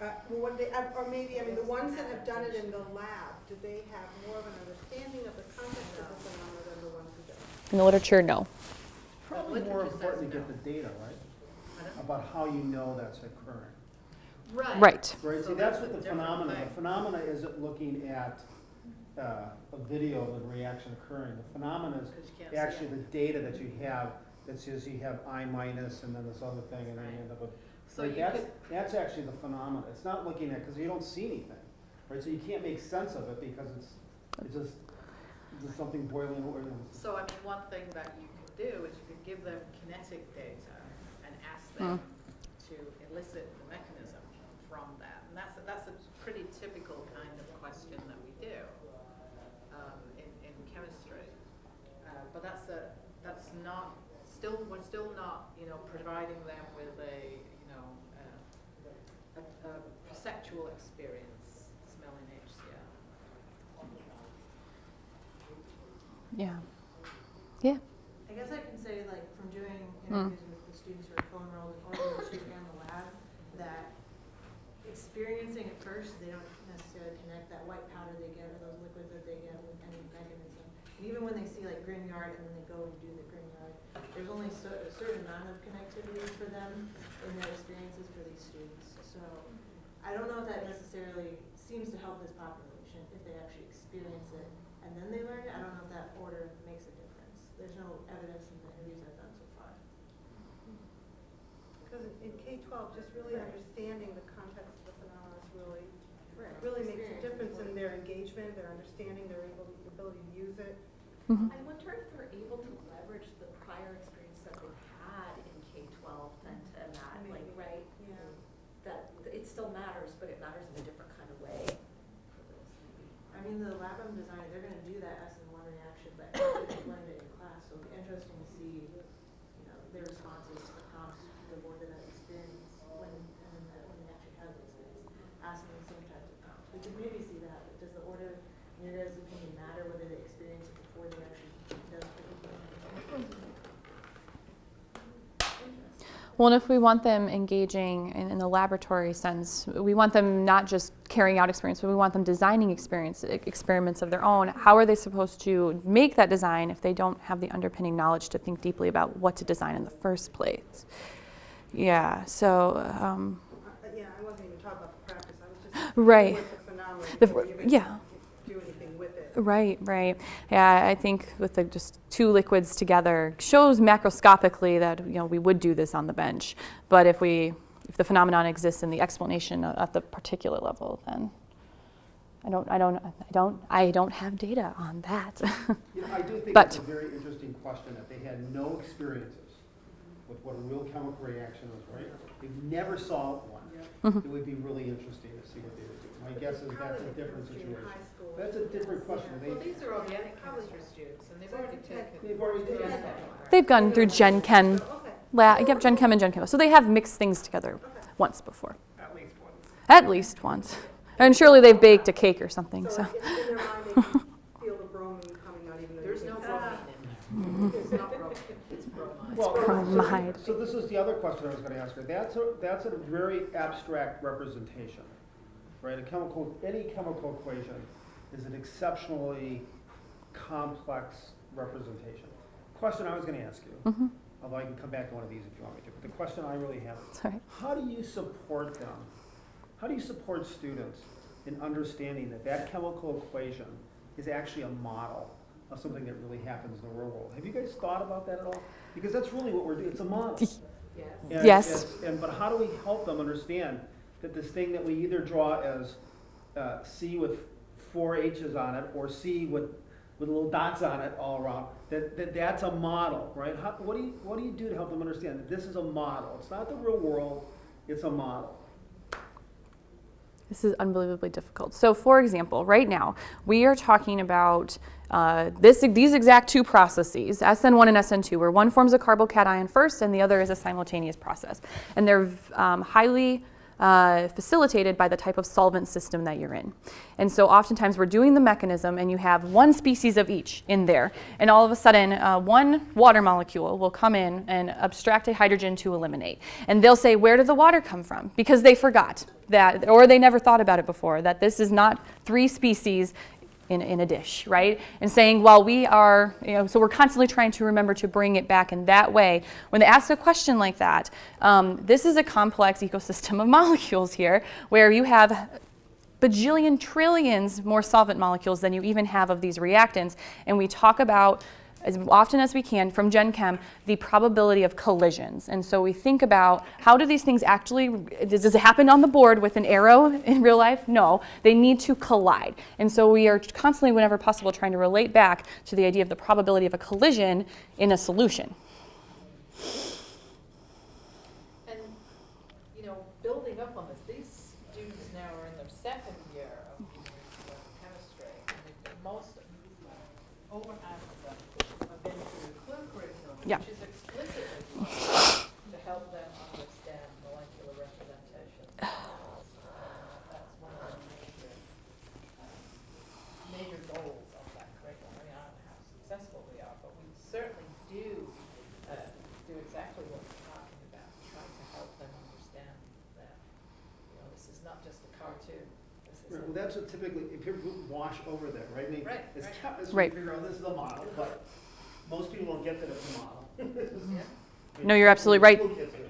maybe, the ones that have done it in the lab, do they have more of an understanding of the context of the phenomena than the ones who don't? In the literature, no. Probably more important to get the data, right? About how you know that's occurring. Right. Right. Right, So see, that's that's what a the different phenomena, thing. the phenomena isn't looking at a video of the reaction occurring. The phenomena is Because you can't see actually it. the data that you have that says you have I minus and then this other thing and then you end up with. So Right, you that's actually the phenomena. It's not looking at, because you don't see anything, right? So you can't make sense of it because it's just something boiling over. So one thing that you could do is you could give them kinetic data and ask them to elicit the mechanism from that. And that's a pretty typical kind of question that we do in chemistry. But we're still not providing them with a perceptual experience smelling HCl. Yeah. Yeah. I guess I can say, like, from doing interviews with the students who are co-enrolled in organization and the lab, that experiencing at first, they don't necessarily connect that white powder they get or those liquids that they get with any mechanism. And even when they see like Grignard and then they go and do the Grignard, there's only a certain amount of connectivity for them in their experiences for these students. So I don't know if that necessarily seems to help this population if they actually experience it and then they learn it. I don't know if that order makes a difference. There's no evidence in the interviews I've done so far. Because in K-12, just really understanding the context of the phenomena is really makes a difference in their engagement, their understanding, their ability to use it. Mm-hmm. I wonder if they're able to leverage the prior experience that they've had in K-12 then to that, Maybe. like, right? Yeah. That it still matters, but it matters in a different kind of way for those maybe. I mean, the lab I'm designing, they're going to do that SN1 reaction, but actually explain it in class. So it'll be interesting to see, their responses to the prompts, the more than that experience when they actually have those things, asking the same types of prompts. We could maybe see that, but does the order, in your guys' opinion, matter whether they experience it before they actually does the Well, and if we want them engaging in the laboratory sense, we want them not just carrying out experiments, but we want them designing experiments of their own. How are they supposed to make that design if they don't have the underpinning knowledge to think deeply about what to design in the first place? Yeah, so... Yeah, I wasn't even talking about the practice. I was just Right. with the phenomenon. The- before you even yeah. do anything with it. Right. Yeah, I think with the just two liquids together shows macroscopically that we would do this on the bench. But if the phenomenon exists in the explanation at the particular level, then I don't have data on that. I do think But- it's a very interesting question that they had no experiences with what a real chemical reaction is, right? They never saw one. Mhm. It would be really interesting to see what they would do. My guess is that's a different Between situation. high school That's a different question. Yeah. Well, these are organic chemistry students, and they've already taken. They've already They've taken had that. They've gone through Gen Chem, Okay. Gen Chem and Gen Chem. So they have mixed things together Okay. once before. At least one. At least once. And surely they've baked a cake or something. So. in their mind, they can feel the bromine coming out even though There's you no can't bromine see in there. It's not bromine, it's bromide. Well, bromide. so this is the other question I was going to ask her. That's a very abstract representation, right? Any chemical equation is an exceptionally complex representation. Question I was going to ask you, although I can come back to one of these if you want me to, but the question I really have is, Sorry. how do you support them? How do you support students in understanding that that chemical equation is actually a model of something that really happens in the real world? Have you guys thought about that at all? Because that's really what we're doing. It's a model. And Yes. but how do we help them understand that this thing that we either draw as C with 4 H's on it or C with little dots on it all around, that's a model, right? What do you do to help them understand that this is a model? It's not the real world, it's a model. This is unbelievably difficult. So for example, right now, we are talking about these exact two processes, SN1 and SN2, where one forms a carbocation first and the other is a simultaneous process. And they're highly facilitated by the type of solvent system that you're in. And so oftentimes we're doing the mechanism and you have one species of each in there. And all of a sudden, one water molecule will come in and abstract a hydrogen to eliminate. And they'll say, where did the water come from? Because they forgot that, or they never thought about it before, that this is not 3 species in a dish, right? And saying, well, we are, so we're constantly trying to remember to bring it back in that way. When they ask a question like that, this is a complex ecosystem of molecules here, where you have bajillion trillions more solvent molecules than you even have of these reactants. And we talk about, as often as we can from Gen Chem, the probability of collisions. And so we think about, how do these things actually, does it happen on the board with an arrow in real life? No, they need to collide. And so we are constantly, whenever possible, trying to relate back to the idea of the probability of a collision in a solution. And, building up on this, these students now are in their second year of chemistry. And most, over half of them have been through the CLUE curriculum, Yeah. which is explicitly designed to help them understand molecular representation. That's one of the major goals of that curriculum. I don't know how successful we are, but we certainly do exactly what we're talking about, trying to help them understand that, this is not just a cartoon. This is Well, that's what typically, if people wash over that, right? I mean, Right, as right. chemists, Right. we figure out this is a model, but most people don't get that it's a model. No, you're absolutely right. School kids do.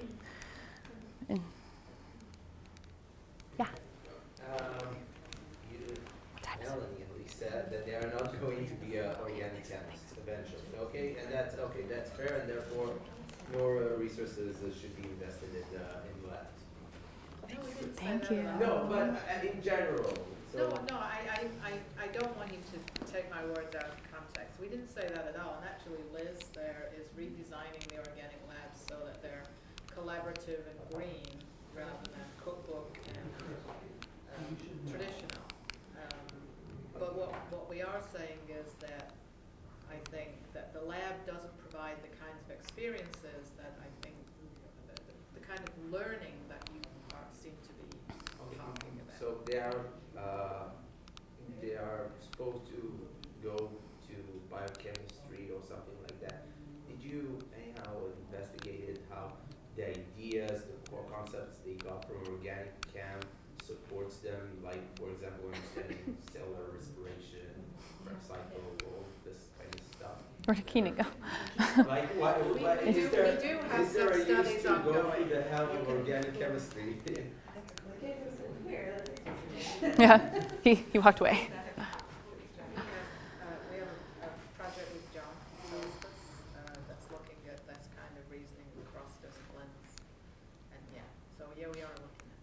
Melanie at least said that they are not going to be organic chemists eventually. That's fair, and therefore more resources should be invested in labs. No, we didn't say Thank that you. at all. No, but in general. So No, I don't want you to take my words out of context. We didn't say that at all. And actually Liz there is redesigning the organic labs so that they're collaborative and green rather than cookbook and traditional. But what we are saying is that I think that the lab doesn't provide the kinds of experiences that I think the kind of learning that you seem to be talking about. So they are supposed to go to biochemistry or something like that. Did you anyhow investigated how the ideas, the core concepts they got from organic chem supports them, like for example understanding cellular respiration, cycle, all this kind of stuff? Where did Keenan go? Like what We is do have is there some a use studies to go ongoing. through the hell of organic chemistry? Yeah, he walked away. We have a project with John that's looking at this kind of reasoning across disciplines. And so we are looking at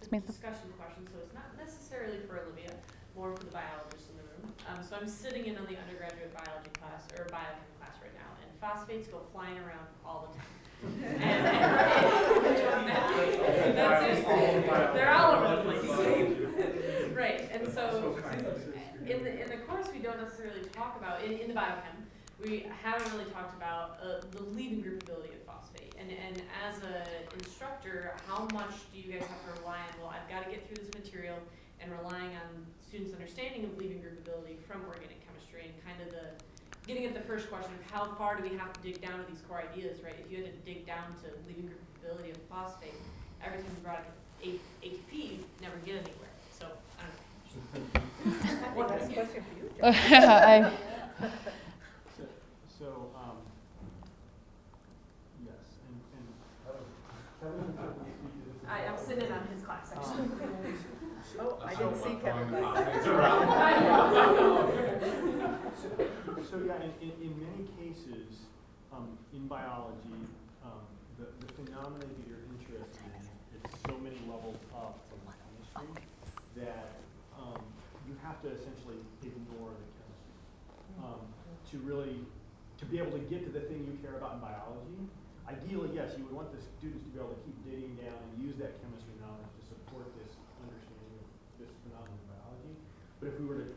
it. It's a discussion question, so it's not necessarily for Olivia, more for the biologists in the room. So I'm sitting in on the undergraduate biology class, or biochem class right now, and phosphates go flying around all the time. They're all over the place. Right, and so in the course we don't necessarily talk about, in the biochem, we haven't really talked about the leaving groupability of phosphates. phosphate? And as an instructor, how much do you guys have to rely on, well, I've got to get through this material, and relying on students' understanding of leaving group ability from organic chemistry, and kind of getting at the first question of how far do we have to dig down to these core ideas, right? If you had to dig down to leaving group ability of phosphate, every time you brought up ATP, you'd never get anywhere. So, I don't know. Well, that's a question for you, John. So, yes, and I'm sitting in on his class, actually. Oh, I didn't see Kevin. So yeah, in many cases, in biology, the phenomena that you're interested in, it's so many levels up from chemistry that you have to essentially ignore the chemistry to be able to get to the thing you care about in biology. Ideally, yes, you would want the students to be able to keep digging down and use that chemistry knowledge to support this understanding of this phenomenon in biology. But if we were to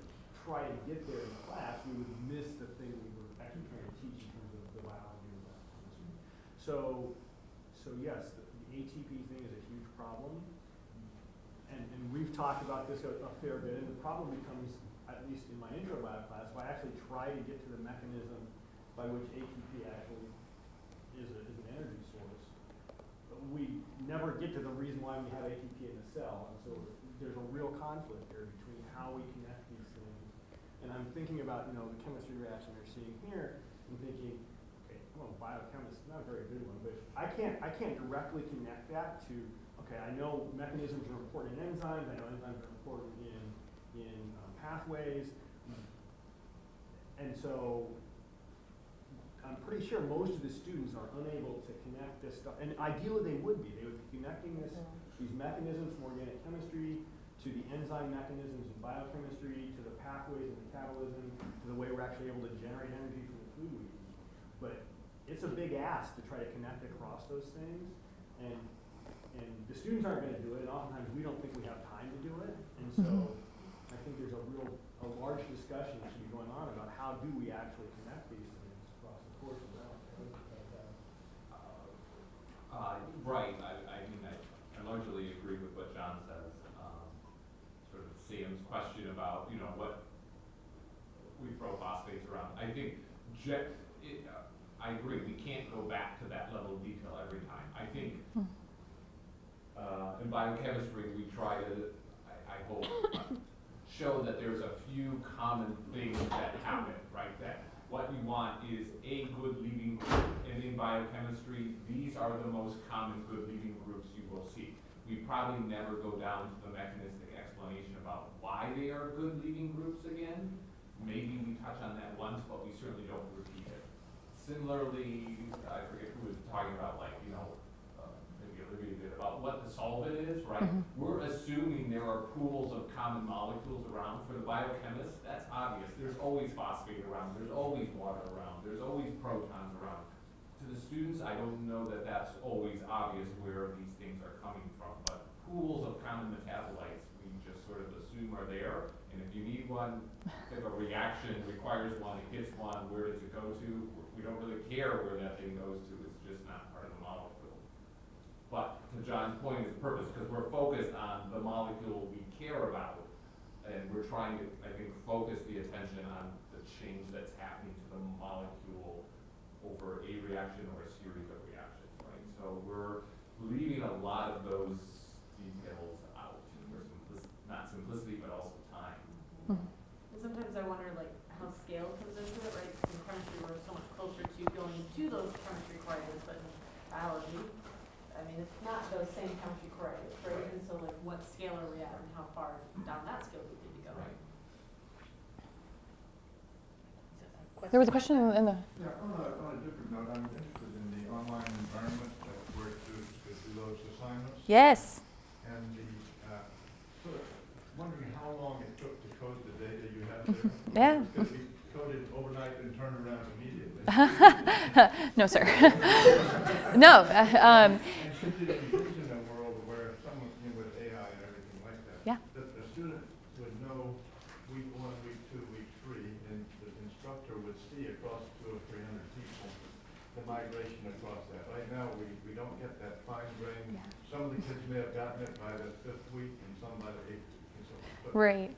try to get there in class, we would miss the thing we were actually trying to teach in terms of the biology of that chemistry. So yes, the ATP thing is a huge problem. And we've talked about this a fair bit, and the problem becomes, at least in my intro lab class, if I actually try to get to the mechanism by which ATP actually is an energy source, we never get to the reason why we have ATP in the cell. And so there's a real conflict here between how we connect these things. And I'm thinking about, the chemistry reaction you're seeing here, and thinking, okay, well, biochemist, not a very good one, but I can't directly connect that to, okay, I know mechanisms are important in enzymes, I know enzymes are important in pathways, and so I'm pretty sure most of the students are unable to connect this stuff, and ideally they would be connecting these mechanisms from organic chemistry to the enzyme mechanisms in biochemistry, to the pathways of metabolism, to the way we're actually able to generate energy from the food we eat. But it's a big ask to try to connect across those things, and the students aren't going to do it, and oftentimes we don't think we have time to do it, and so I think there's a large discussion that should be going on about how do we actually connect these things across the course of that. Right. I largely agree with what John says. Sort of Sam's question about what we throw phosphates around. I think I agree. We can't go back to that level of detail every time. I think in biochemistry we try to, I hope, show that there's a few common things that happen, right? That what you want is a good leaving group, and in biochemistry, these are the most common good leaving groups you will see. We probably never go down to the mechanistic explanation about why they are good leaving groups again. Maybe we touch on that once, but we certainly don't repeat it. Similarly, I forget who was talking about, maybe Olivia did, about what the solvent is, right? We're assuming there are pools of common molecules around. For the biochemist, that's obvious. There's always phosphate around, there's always water around, there's always protons around. To the students, I don't know that that's always obvious where these things are coming from, but pools of common metabolites we just sort of assume are there, and if you need one, if a reaction requires one, it gets one, where does it go to? We don't really care where that thing goes to, it's just not part of the molecule. But to John's point is purpose, because we're focused on the molecule we care about, and we're trying to, I think, focus the attention on the change that's happening to the molecule over a reaction or a series of reactions, right? So we're leaving a lot of those details out for not simplicity, but also time. And sometimes I wonder, how scale comes into it, right? In chemistry, we're so much closer to going to those chemistry requirements, but in biology, it's not those same chemistry requirements, right? And so, what scale are we at, and how far down that scale do we need to go? Right. There was a question in the. Yeah, on a different note, I'm interested in the online environment where students could do those assignments. Yes. And sort of wondering how long it took to code the data you have there. Yeah. It's going to be coded overnight and turned around immediately. No, sir. No. And since it exists in a world where someone with AI and everything like that, Yeah. that the student would know week 1, week 2, week 3, and the instructor would see across 200 or 300 people the migration across that. Right now, we don't get that fine grain. Yeah. Some of the kids may have gotten it by the 5th week and some by the 8th week. And so, but Right.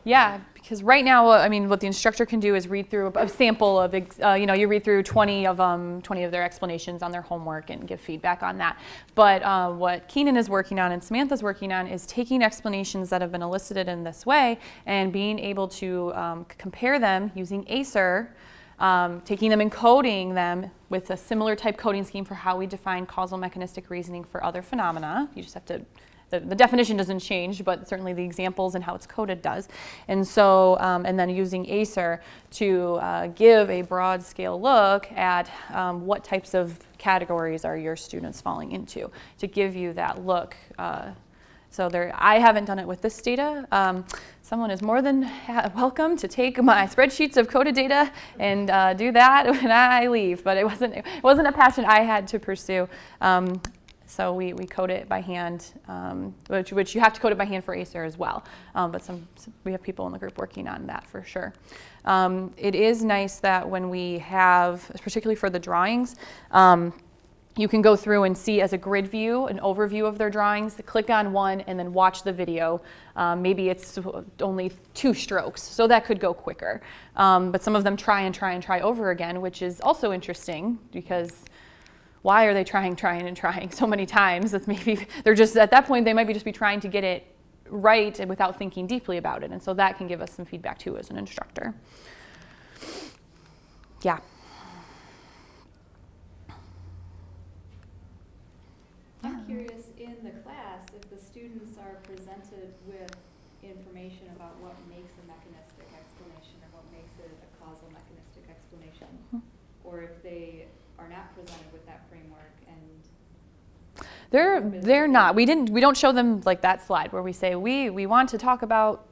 Yeah, because right now, I mean, what the instructor can do is read through a sample of, you read through 20 of their explanations on their homework and give feedback on that. But what Keenan is working on and Samantha's working on is taking explanations that have been elicited in this way and being able to compare them using ACER, taking them and coding them with a similar type coding scheme for how we define causal mechanistic reasoning for other phenomena. You just have to the definition doesn't change, but certainly the examples and how it's coded does. And so, and then using ACER to give a broad scale look at what types of categories are your students falling into, to give you that look. So I haven't done it with this data. Someone is more than welcome to take my spreadsheets of coded data and do that when I leave, but it wasn't a passion I had to pursue. So we code it by hand, which you have to code it by hand for ACER as well. But we have people in the group working on that for sure. It is nice that when we have, particularly for the drawings, you can go through and see as a grid view, an overview of their drawings, click on one and then watch the video. Maybe it's only 2 strokes, so that could go quicker. But some of them try over again, which is also interesting because why are they trying so many times? That's maybe they're just, at that point, they might just be trying to get it right and without thinking deeply about it. And so that can give us some feedback too as an instructor. Yeah. I'm curious, in the class, if the students are presented with information about what makes a mechanistic explanation or what makes it a causal mechanistic explanation, or if they are not presented with that framework and they're not. We don't show them like that slide where we say we want to talk about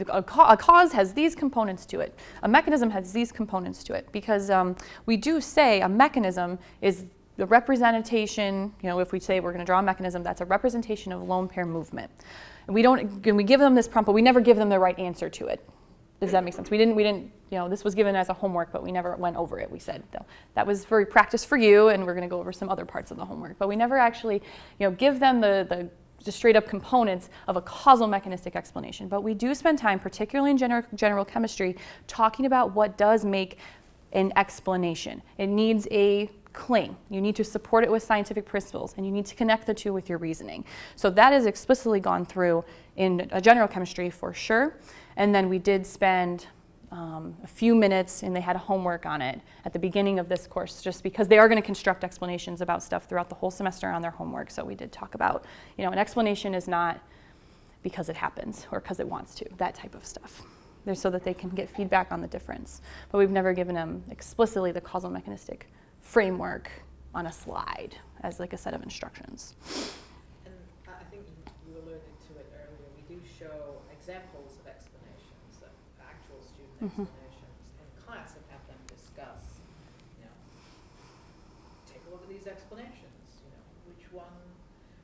a cause has these components to it. A mechanism has these components to it, because we do say a mechanism is the representation, if we say we're going to draw a mechanism, that's a representation of lone pair movement. And we give them this prompt, but we never give them the right answer to it. Does that make sense? We didn't, this was given as a homework, but we never went over it. We said, that was for practice for you, and we're going to go over some other parts of the homework. But we never actually, give them the straight up components of a causal mechanistic explanation. But we do spend time, particularly in general chemistry, talking about what does make an explanation. It needs a claim. You need to support it with scientific principles, and you need to connect the two with your reasoning. So that is explicitly gone through in general chemistry for sure. And then we did spend a few minutes, and they had a homework on it at the beginning of this course, just because they are going to construct explanations about stuff throughout the whole semester on their homework. So we did talk about, an explanation is not because it happens or because it wants to, that type of stuff. So that they can get feedback on the difference. But we've never given them explicitly the causal mechanistic framework on a slide as like a set of instructions. And I think you alluded to it earlier. We do show examples of explanations, of actual student explanations in class, and have them discuss, take a look at these explanations.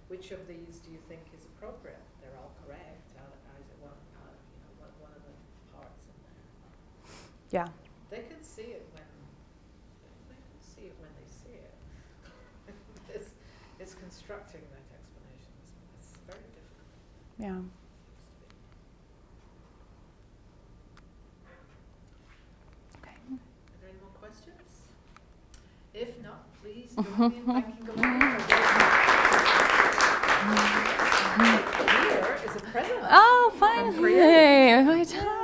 Which of these do you think is appropriate? They're all correct. How is it one of the parts in there? Yeah. They can see it when they see it. It's constructing that explanation. It's very difficult. Yeah. Okay. Are there any more questions? If not, please join me in thanking Olivia. Here is a present. Oh, finally! My time.